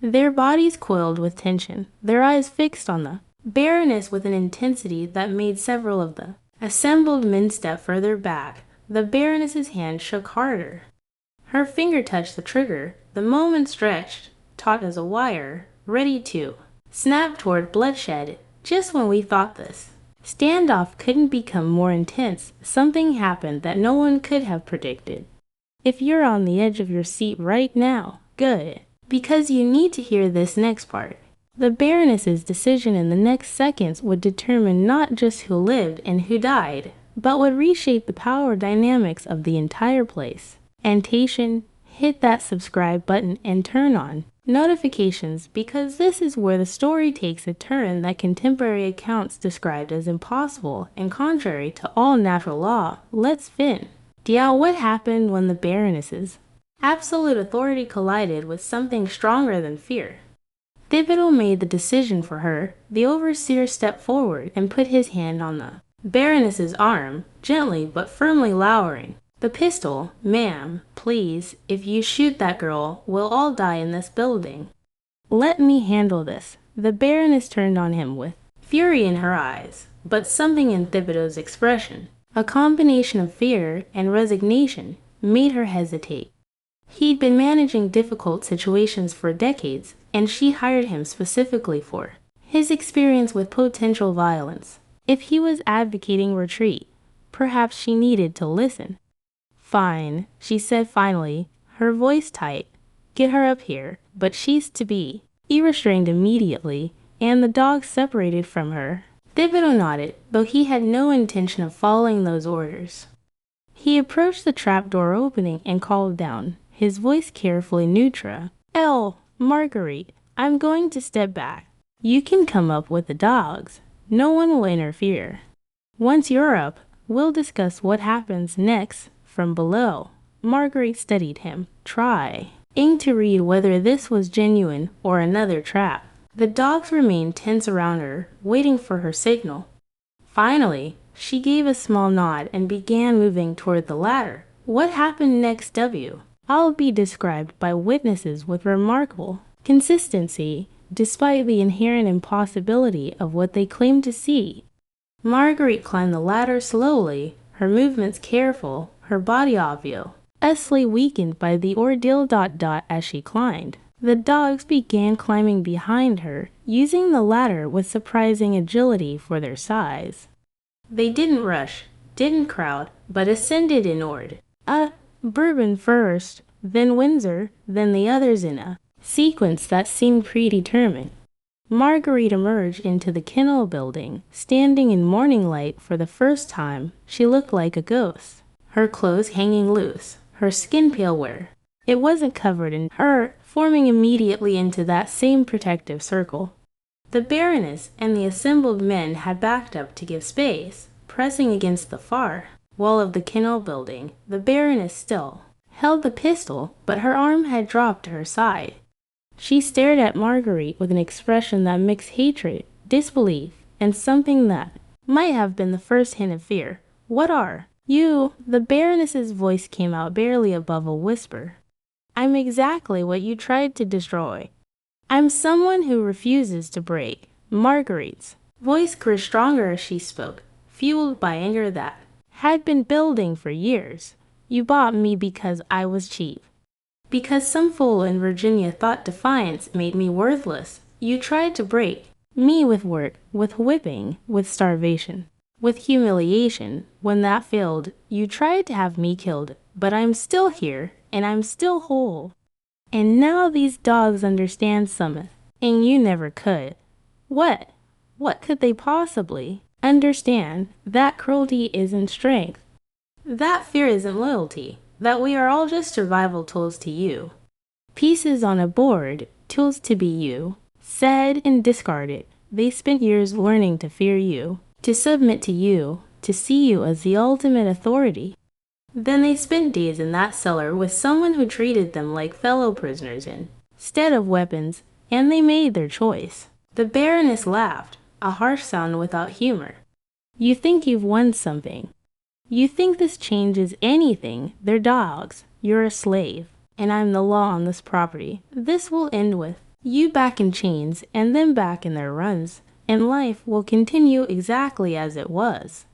their bodies coiled with tension, their eyes fixed on the Baroness with an intensity that made several of the assembled men step further back. The Baroness's hand shook harder. Her finger touched the trigger, the moment stretched, taut as a wire, ready to snap toward bloodshed. Just when we thought this standoff couldn't become more intense, something happened that no one could have predicted. If you're on the edge of your seat right now, good, because you need to hear this next part. The Baroness's decision in the next seconds would determine not just who lived and who died, but would reshape the power dynamics of the entire place. Annotation, hit that subscribe button and turn on notifications, because this is where the story takes a turn that contemporary accounts described as impossible and contrary to all natural law. Let's fin. What happened when the Baroness's absolute authority collided with something stronger than fear? Thibodeau made the decision for her. The overseer stepped forward and put his hand on the Baroness's arm, gently but firmly lowering. The pistol, ma'am, please, if you shoot that girl, we'll all die in this building. Let me handle this. The Baroness turned on him with fury in her eyes, but something in Thibodeau's expression, a combination of fear and resignation, made her hesitate. He'd been managing difficult situations for decades, and she hired him specifically for his experience with potential violence. If he was advocating retreat, perhaps she needed to listen. Fine, she said finally, her voice tight. Get her up here, but she's to be restrained immediately, and the dog separated from her. Thibodeau nodded, though he had no intention of following those orders. He approached the trapdoor opening and called down, his voice carefully neutral. Marguerite, I'm going to step back. You can come up with the dogs. No one will interfere. Once you're up, we'll discuss what happens next from below. Marguerite studied him, trying to read whether this was genuine or another trap. The dogs remained tense around her, waiting for her signal. Finally, she gave a small nod and began moving toward the ladder. What happened next, I'll be described by witnesses with remarkable consistency, despite the inherent impossibility of what they claim to see. Marguerite climbed the ladder slowly, her movements careful, her body obviously weakened by the ordeal. As she climbed, the dogs began climbing behind her, using the ladder with surprising agility for their size. They didn't rush, didn't crowd, but ascended in order. Bourbon first, then Windsor, then the others in a sequence that seemed predetermined. Marguerite emerged into the kennel building. Standing in morning light for the first time, she looked like a ghost, her clothes hanging loose, her skin pale where it wasn't covered in her, forming immediately into that same protective circle. The Baroness and the assembled men had backed up to give space, pressing against the far wall of the kennel building. The Baroness still held the pistol, but her arm had dropped to her side. She stared at Marguerite with an expression that mixed hatred, disbelief, and something that might have been the first hint of fear. What are you? The Baroness's voice came out barely above a whisper. I'm exactly what you tried to destroy. I'm someone who refuses to break. Marguerite's voice grew stronger as she spoke, fueled by anger that had been building for years. You bought me because I was cheap. Because some fool in Virginia thought defiance made me worthless. You tried to break me with work, with whipping, with starvation, with humiliation. When that failed, you tried to have me killed. But I'm still here, and I'm still whole. And now these dogs understand something, and you never could. What? What could they possibly understand? That cruelty isn't strength. That fear isn't loyalty. That we are all just survival tools to you. Pieces on a board, tools to be you. Said and discarded. They spent years learning to fear you, to submit to you, to see you as the ultimate authority. Then they spent days in that cellar with someone who treated them like fellow prisoners instead of weapons, and they made their choice. The Baroness laughed, a harsh sound without humor. You think you've won something. You think this changes anything. They're dogs. You're a slave, and I'm the law on this property. This will end with You back in chains and them back in their runs, and life will continue exactly as it was.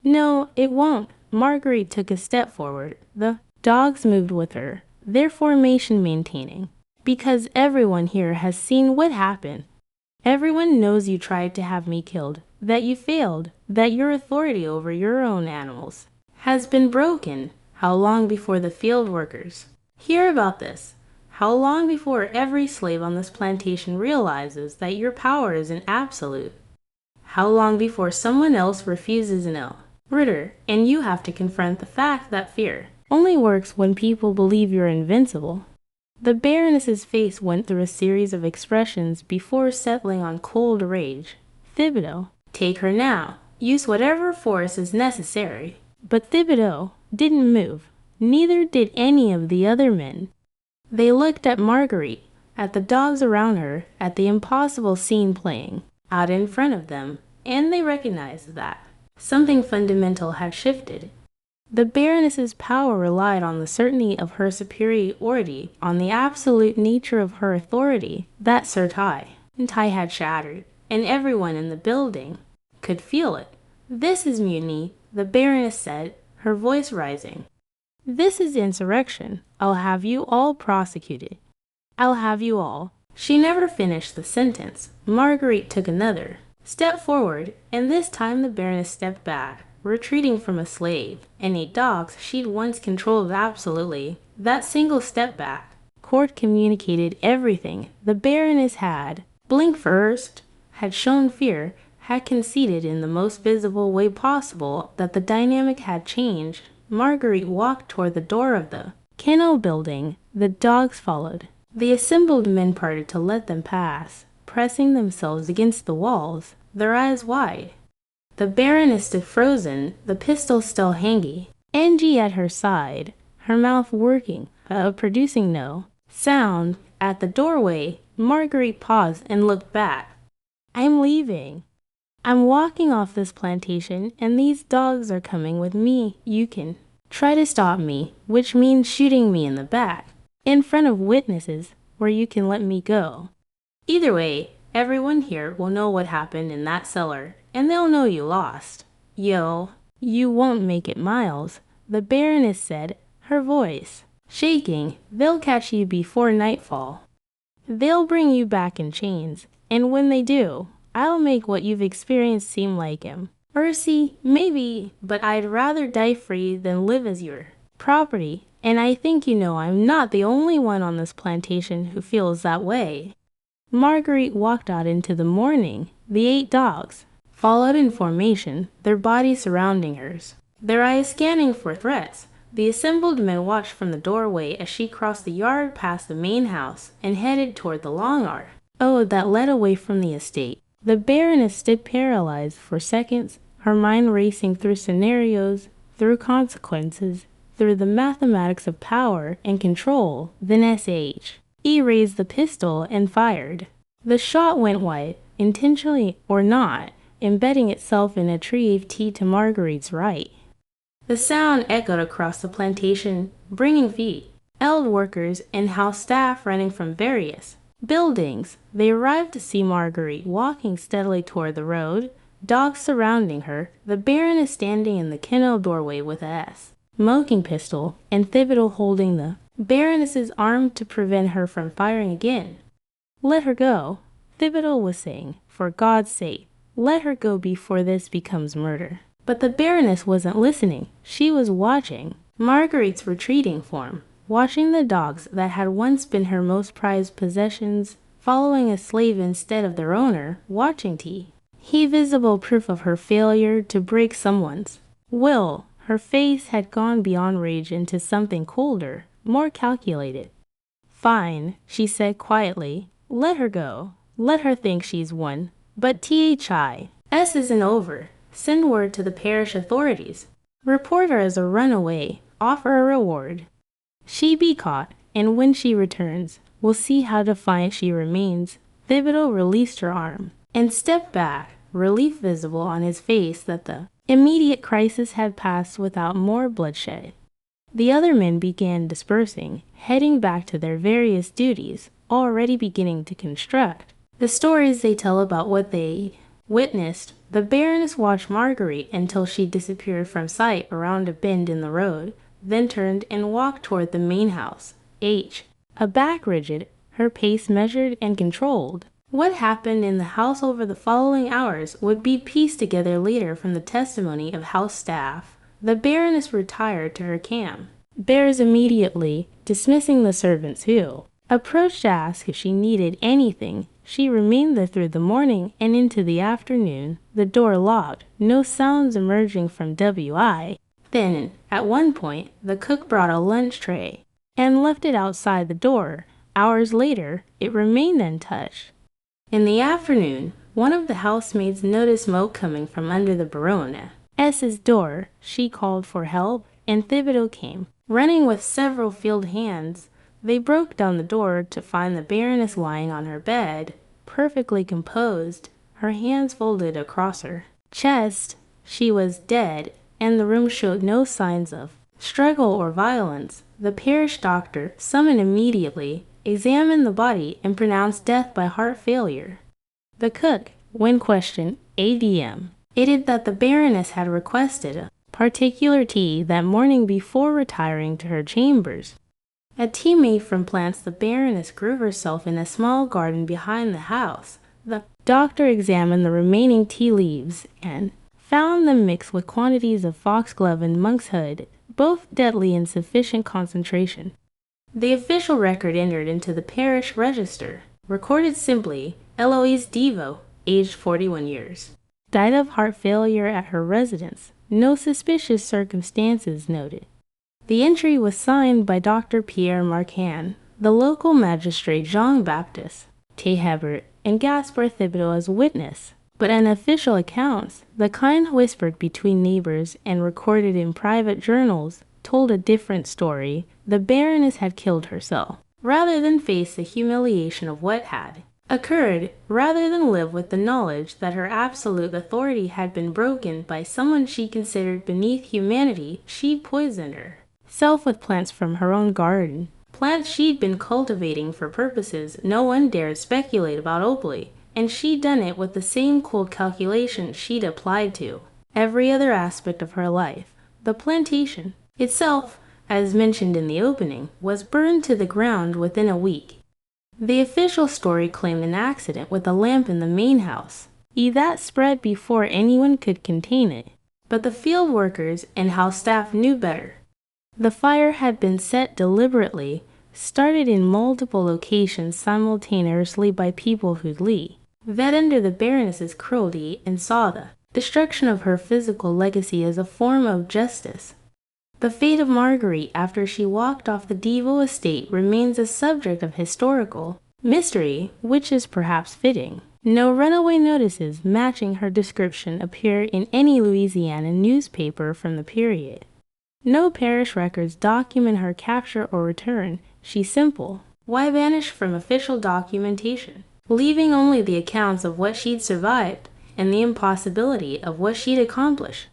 No, it won't. Marguerite took a step forward. The dogs moved with her, their formation maintaining. Because everyone here has seen what happened. Everyone knows you tried to have me killed, that you failed, that your authority over your own animals has been broken. How long before the field workers hear about this? How long before every slave on this plantation realizes that your power is an absolute? How long before someone else refuses an order and you have to confront the fact that fear only works when people believe you're invincible? The Baroness's face went through a series of expressions before settling on cold rage. Thibodeau, take her now. Use whatever force is necessary. But Thibodeau didn't move. Neither did any of the other men. They looked at Marguerite, at the dogs around her, at the impossible scene playing out in front of them, and they recognized that something fundamental had shifted. The Baroness's power relied on the certainty of her superiority, on the absolute nature of her authority. That tie had shattered, and everyone in the building could feel it. This is mutiny, the Baroness said, her voice rising. This is insurrection. I'll have you all prosecuted. I'll have you all. She never finished the sentence. Marguerite took another step forward, and this time the Baroness stepped back, retreating from a slave and 8 dogs she'd once controlled absolutely. That single step back court communicated everything the Baroness had. Blink first, had shown fear, had conceded in the most visible way possible that the dynamic had changed. Marguerite walked toward the door of the kennel building. The dogs followed. The assembled men parted to let them pass, pressing themselves against the walls, their eyes wide. The Baroness stood frozen, the pistol still hanging, Angie at her side, her mouth working, producing no sound. At the doorway, Marguerite paused and looked back. I'm leaving. I'm walking off this plantation, and these dogs are coming with me. You can try to stop me, which means shooting me in the back, in front of witnesses, or you can let me go. Either way, everyone here will know what happened in that cellar, and they'll know you lost. You won't make it miles, the Baroness said, her voice shaking. They'll catch you before nightfall. They'll bring you back in chains, and when they do, I'll make what you've experienced seem like him. Mercy, maybe, but I'd rather die free than live as your property, and I think you know I'm not the only one on this plantation who feels that way. Marguerite walked out into the morning. The 8 dogs followed in formation, their bodies surrounding hers, their eyes scanning for threats. The assembled men watched from the doorway as she crossed the yard past the main house and headed toward the long arc that led away from the estate. The Baroness stood paralyzed for seconds, her mind racing through scenarios, through consequences, through the mathematics of power and control. Then S.H.E. raised the pistol and fired. The shot went wide, intentionally or not, embedding itself in a tree to Marguerite's right. The sound echoed across the plantation, bringing field workers and house staff running from various buildings. They arrived to see Marguerite walking steadily toward the road, dogs surrounding her, the Baroness standing in the kennel doorway with a smoking pistol, and Thibodeau holding the Baroness's arm to prevent her from firing again. Let her go, Thibodeau was saying. For God's sake, let her go before this becomes murder. But the Baroness wasn't listening. She was watching Marguerite's retreating form, watching the dogs that had once been her most prized possessions, following a slave instead of their owner, watching visible proof of her failure to break someone's will. Her face had gone beyond rage into something colder, more calculated. Fine, she said quietly. Let her go. Let her think she's won. But THIS isn't over. Send word to the parish authorities. Report her as a runaway. Offer a reward. She be caught, and when she returns, we'll see how defiant she remains. Thibodeau released her arm and stepped back, relief visible on his face that the immediate crisis had passed without more bloodshed. The other men began dispersing, heading back to their various duties. already beginning to construct. The stories they tell about what they witnessed: the Baroness watched Marguerite until she disappeared from sight around a bend in the road, then turned and walked toward the main house. H. A back rigid, her pace measured and controlled. What happened in the house over the following hours would be pieced together later from the testimony of house staff. The Baroness retired to her camp. Bears immediately, dismissing the servants who approached to ask if she needed anything. She remained there through the morning and into the afternoon, the door locked, no sounds emerging from WI. Then, at one point, the cook brought a lunch tray and left it outside the door. Hours later, it remained untouched. In the afternoon, one of the housemaids noticed smoke coming from under the Baroness's door. She called for help, and Thibodeau came, running with several field hands. They broke down the door to find the Baroness lying on her bed, perfectly composed, her hands folded across her chest. She was dead, and the room showed no signs of struggle or violence. The parish doctor, summoned immediately, examined the body and pronounced death by heart failure. The cook, when questioned, ADM, added that the Baroness had requested a particular tea that morning before retiring to her chambers. A tea made from plants the Baroness grew herself in a small garden behind the house. The doctor examined the remaining tea leaves and found them mixed with quantities of foxglove and monkshood, both deadly in sufficient concentration. The official record entered into the parish register recorded simply Eloise Devo, aged 41 years. Died of heart failure at her residence. No suspicious circumstances noted. The entry was signed by Dr. Pierre Marquand, the local magistrate Jean-Baptiste Tehebert, and Gaspard Thibodeau as witness. But in official accounts, the kind whispered between neighbors and recorded in private journals, told a different story. The Baroness had killed herself, rather than face the humiliation of what had occurred, rather than live with the knowledge that her absolute authority had been broken by someone she considered beneath humanity. She poisoned herself with plants from her own garden, plants she'd been cultivating for purposes no one dared speculate about openly, and she'd done it with the same cold calculation she'd applied to every other aspect of her life. The plantation itself, as mentioned in the opening, was burned to the ground within a week. The official story claimed an accident with a lamp in the main house. That spread before anyone could contain it, but the field workers and house staff knew better. The fire had been set deliberately, started in multiple locations simultaneously by people who vet under the Baroness's cruelty and saw the destruction of her physical legacy as a form of justice. The fate of Marguerite after she walked off the Devo estate remains a subject of historical mystery, which is perhaps fitting. No runaway notices matching her description appear in any Louisiana newspaper from the period. No parish records document her capture or return. She's simple. Why vanish from official documentation, leaving only the accounts of what she'd survived and the impossibility of what she'd accomplished?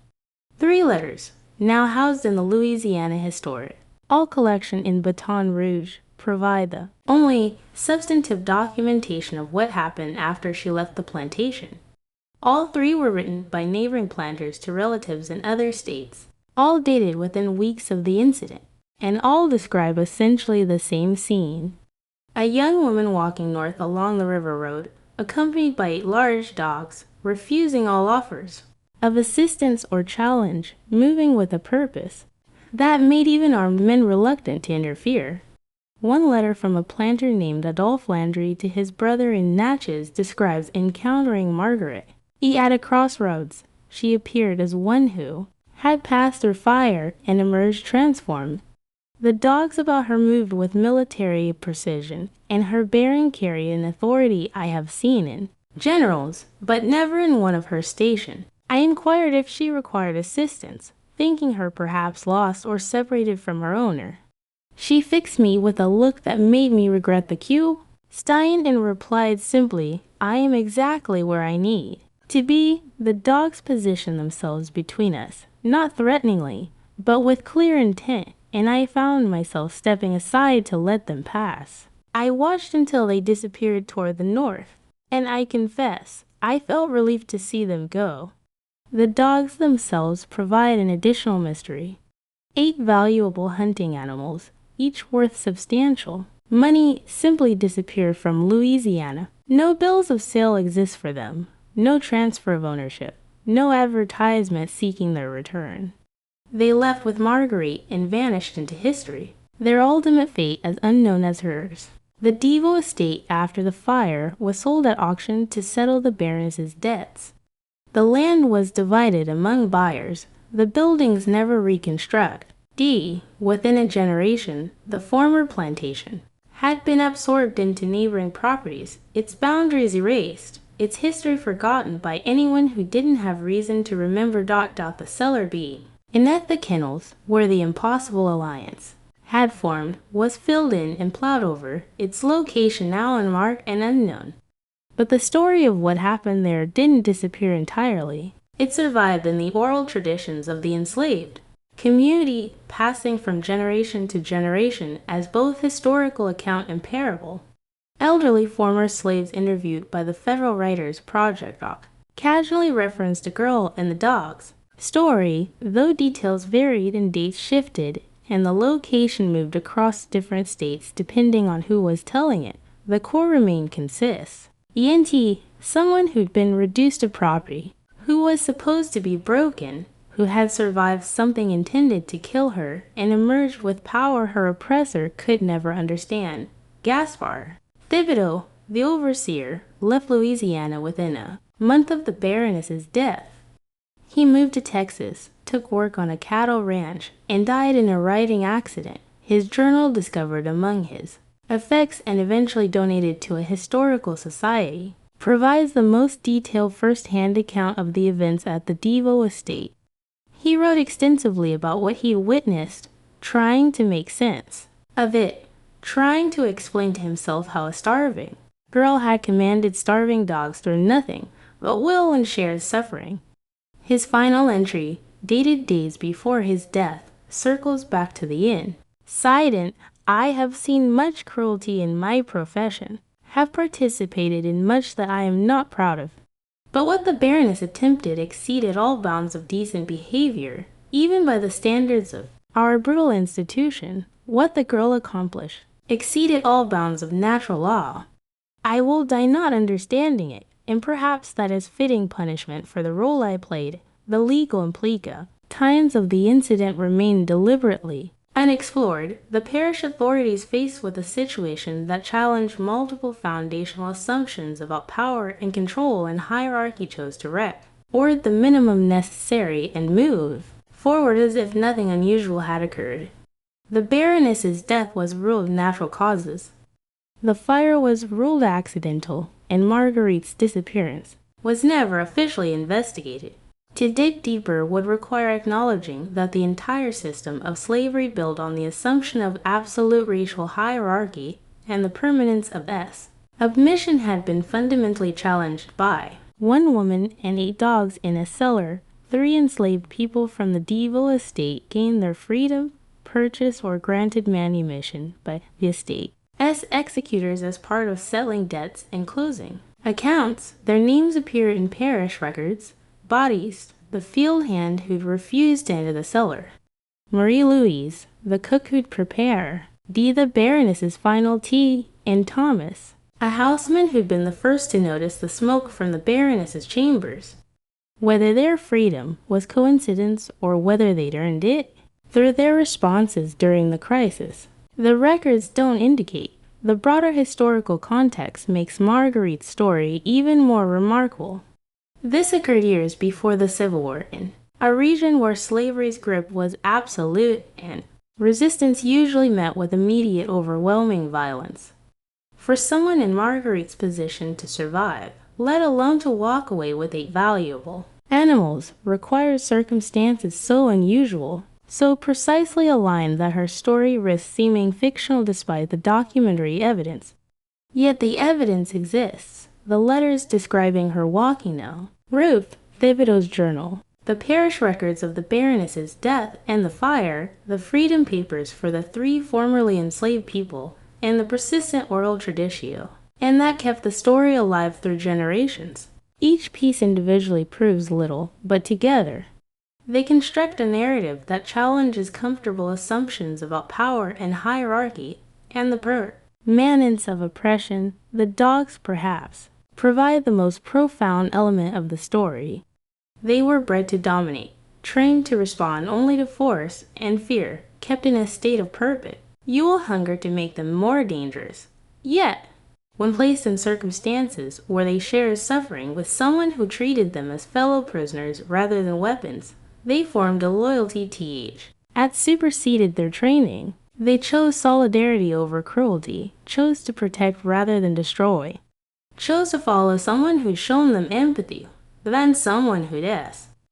3 letters, now housed in the Louisiana Historic, all collection in Baton Rouge, provide the only substantive documentation of what happened after she left the plantation. All 3 were written by neighboring planters to relatives in other states, all dated within weeks of the incident, and all describe essentially the same scene. A young woman walking north along the river road, accompanied by large dogs, refusing all offers of assistance or challenge, moving with a purpose that made even armed men reluctant to interfere. One letter from a planter named Adolphe Landry to his brother in Natchez describes encountering Marguerite. At a crossroads, she appeared as one who had passed through fire and emerged transformed. The dogs about her moved with military precision, and her bearing carried an authority I have seen in generals, but never in one of her station. I inquired if she required assistance, thinking her perhaps lost or separated from her owner. She fixed me with a look that made me regret the cue, Stein, and replied simply, "I am exactly where I need to be." The dogs positioned themselves between us, not threateningly, but with clear intent, and I found myself stepping aside to let them pass. I watched until they disappeared toward the north, and I confess, I felt relieved to see them go. The dogs themselves provide an additional mystery. 8 valuable hunting animals, each worth substantial money, simply disappeared from Louisiana. No bills of sale exist for them, no transfer of ownership, no advertisement seeking their return. They left with Marguerite and vanished into history, their ultimate fate as unknown as hers. The Devo estate after the fire was sold at auction to settle the Baroness's debts. The land was divided among buyers, the buildings never reconstructed. Within a generation, the former plantation had been absorbed into neighboring properties, its boundaries erased, its history forgotten by anyone who didn't have reason to remember. The Cellar being in at the kennels, where the impossible alliance had formed, was filled in and plowed over, its location now unmarked and unknown. But the story of what happened there didn't disappear entirely. It survived in the oral traditions of the enslaved community, passing from generation to generation as both historical account and parable. Elderly former slaves interviewed by the Federal Writers Project Doc casually referenced a girl and the dogs. Story, though details varied and dates shifted, and the location moved across different states depending on who was telling it, the core remained consist. ENT, someone who'd been reduced to property, who was supposed to be broken, who had survived something intended to kill her and emerged with power her oppressor could never understand. Gaspar Thibodeau, the overseer, left Louisiana within a month of the Baroness's death. He moved to Texas, took work on a cattle ranch, and died in a riding accident. His journal discovered among his effects and eventually donated to a historical society, provides the most detailed first-hand account of the events at the Devo estate. He wrote extensively about what he witnessed, trying to make sense of it, trying to explain to himself how a starving girl had commanded starving dogs through nothing but will and shared suffering. His final entry, dated days before his death, circles back to the inn. Sident, I have seen much cruelty in my profession, have participated in much that I am not proud of. But what the Baroness attempted exceeded all bounds of decent behavior, even by the standards of our brutal institution. What the girl accomplished exceeded all bounds of natural law. I will die not understanding it, and perhaps that is fitting punishment for the role I played, the legal implica. Times of the incident remain deliberately unexplored. The parish authorities faced with a situation that challenged multiple foundational assumptions about power and control and hierarchy chose to wreck, or the minimum necessary, and move forward as if nothing unusual had occurred. The Baroness's death was ruled natural causes. The fire was ruled accidental, and Marguerite's disappearance was never officially investigated. To dig deeper would require acknowledging that the entire system of slavery built on the assumption of absolute racial hierarchy and the permanence of submission had been fundamentally challenged by 1 woman and 8 dogs in a cellar. 3 enslaved people from the Devo estate gained their freedom, purchased or granted manumission by the estate as executors as part of settling debts and closing accounts. Their names appear in parish records. Bodies, the field hand who'd refused to enter the cellar. Marie-Louise, the cook who'd prepare. The Baroness's final tea. And Thomas, a houseman who'd been the first to notice the smoke from the Baroness's chambers. Whether their freedom was coincidence or whether they'd earned it through their responses during the crisis, the records don't indicate. The broader historical context makes Marguerite's story even more remarkable. This occurred years before the Civil War in a region where slavery's grip was absolute and resistance usually met with immediate overwhelming violence. For someone in Marguerite's position to survive, let alone to walk away with 8 valuable animals, required circumstances so unusual, so precisely aligned that her story risks seeming fictional despite the documentary evidence. Yet the evidence exists. The letters describing her walking now, Ruth Thibodeau's journal, the parish records of the Baroness's death and the fire, the freedom papers for the 3 formerly enslaved people, and the persistent oral traditio, and that kept the story alive through generations. Each piece individually proves little, but together, they construct a narrative that challenges comfortable assumptions about power and hierarchy, and the permanence of oppression. The dogs, perhaps, provide the most profound element of the story. They were bred to dominate, trained to respond only to force and fear, kept in a state of perpetual hunger to make them more dangerous. Yet, when placed in circumstances where they shared suffering with someone who treated them as fellow prisoners rather than weapons, they formed a loyalty that superseded their training. They chose solidarity over cruelty, chose to protect rather than destroy, chose to follow someone who'd shown them empathy, than someone who'd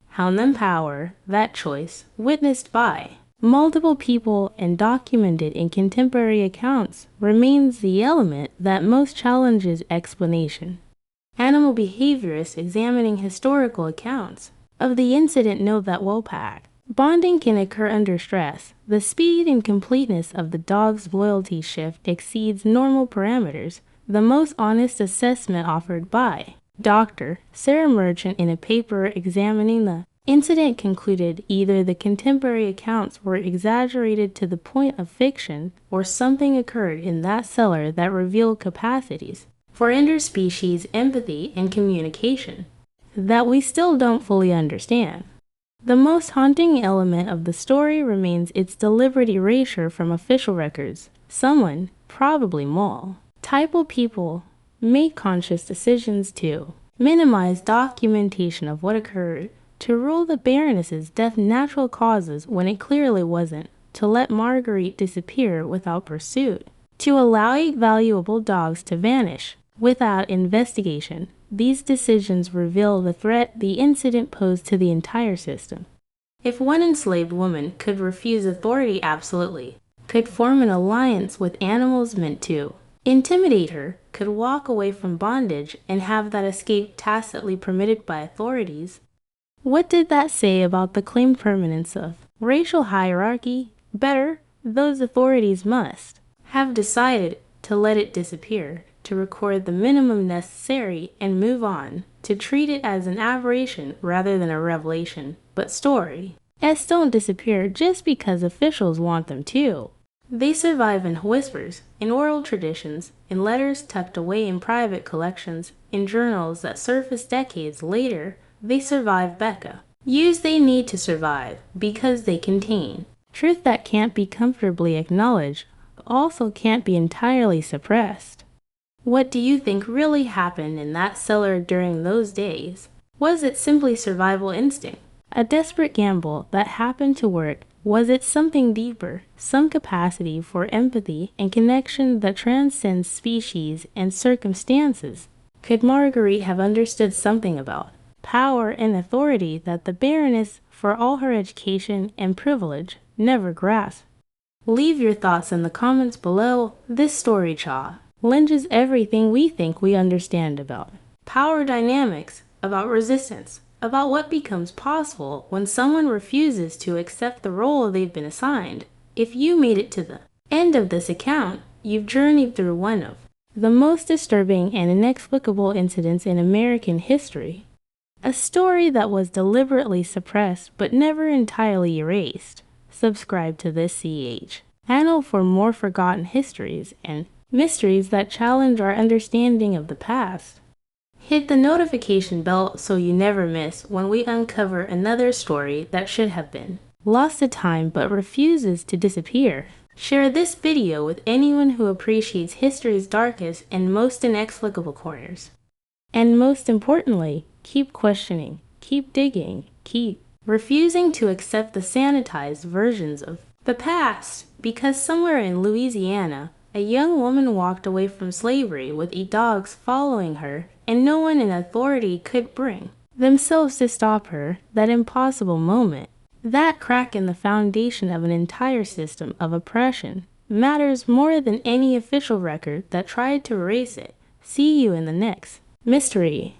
hound them power. That choice, witnessed by multiple people and documented in contemporary accounts, remains the element that most challenges explanation. Animal behaviorists examining historical accounts of the incident note that pack bonding can occur under stress. The speed and completeness of the dog's loyalty shift exceeds normal parameters. The most honest assessment offered by Dr. Sarah Merchant in a paper examining the incident concluded either the contemporary accounts were exaggerated to the point of fiction, or something occurred in that cellar that revealed capacities for interspecies empathy and communication that we still don't fully understand. The most haunting element of the story remains its deliberate erasure from official records. Someone, probably multiple people, made conscious decisions to minimize documentation of what occurred, to rule the Baroness's death natural causes when it clearly wasn't, to let Marguerite disappear without pursuit, to allow 8 valuable dogs to vanish without investigation. These decisions reveal the threat the incident posed to the entire system. If one enslaved woman could refuse authority absolutely, could form an alliance with animals meant to intimidate her, could walk away from bondage and have that escape tacitly permitted by authorities, what did that say about the claimed permanence of racial hierarchy? Better, those authorities must have decided to let it disappear, to record the minimum necessary and move on, to treat it as an aberration rather than a revelation. But stories don't disappear just because officials want them to. They survive in whispers, in oral traditions, in letters tucked away in private collections, in journals that surface decades later. They survive they need to survive because they contain truth that can't be comfortably acknowledged, but also can't be entirely suppressed. What do you think really happened in that cellar during those days? Was it simply survival instinct, a desperate gamble that happened to work? Was it something deeper, some capacity for empathy and connection that transcends species and circumstances? Could Marguerite have understood something about power and authority that the Baroness, for all her education and privilege, never grasped? Leave your thoughts in the comments below. This story challenges everything we think we understand about power dynamics, about resistance, about what becomes possible when someone refuses to accept the role they've been assigned. If you made it to the end of this account, you've journeyed through one of the most disturbing and inexplicable incidents in American history. A story that was deliberately suppressed but never entirely erased. Subscribe to this channel for more forgotten histories and mysteries that challenge our understanding of the past. Hit the notification bell so you never miss when we uncover another story that should have been lost to time but refuses to disappear. Share this video with anyone who appreciates history's darkest and most inexplicable corners. And most importantly, keep questioning, keep digging, keep refusing to accept the sanitized versions of the past, because somewhere in Louisiana, a young woman walked away from slavery with 8 dogs following her, and no one in authority could bring themselves to stop her. That impossible moment, that crack in the foundation of an entire system of oppression, matters more than any official record that tried to erase it. See you in the next mystery.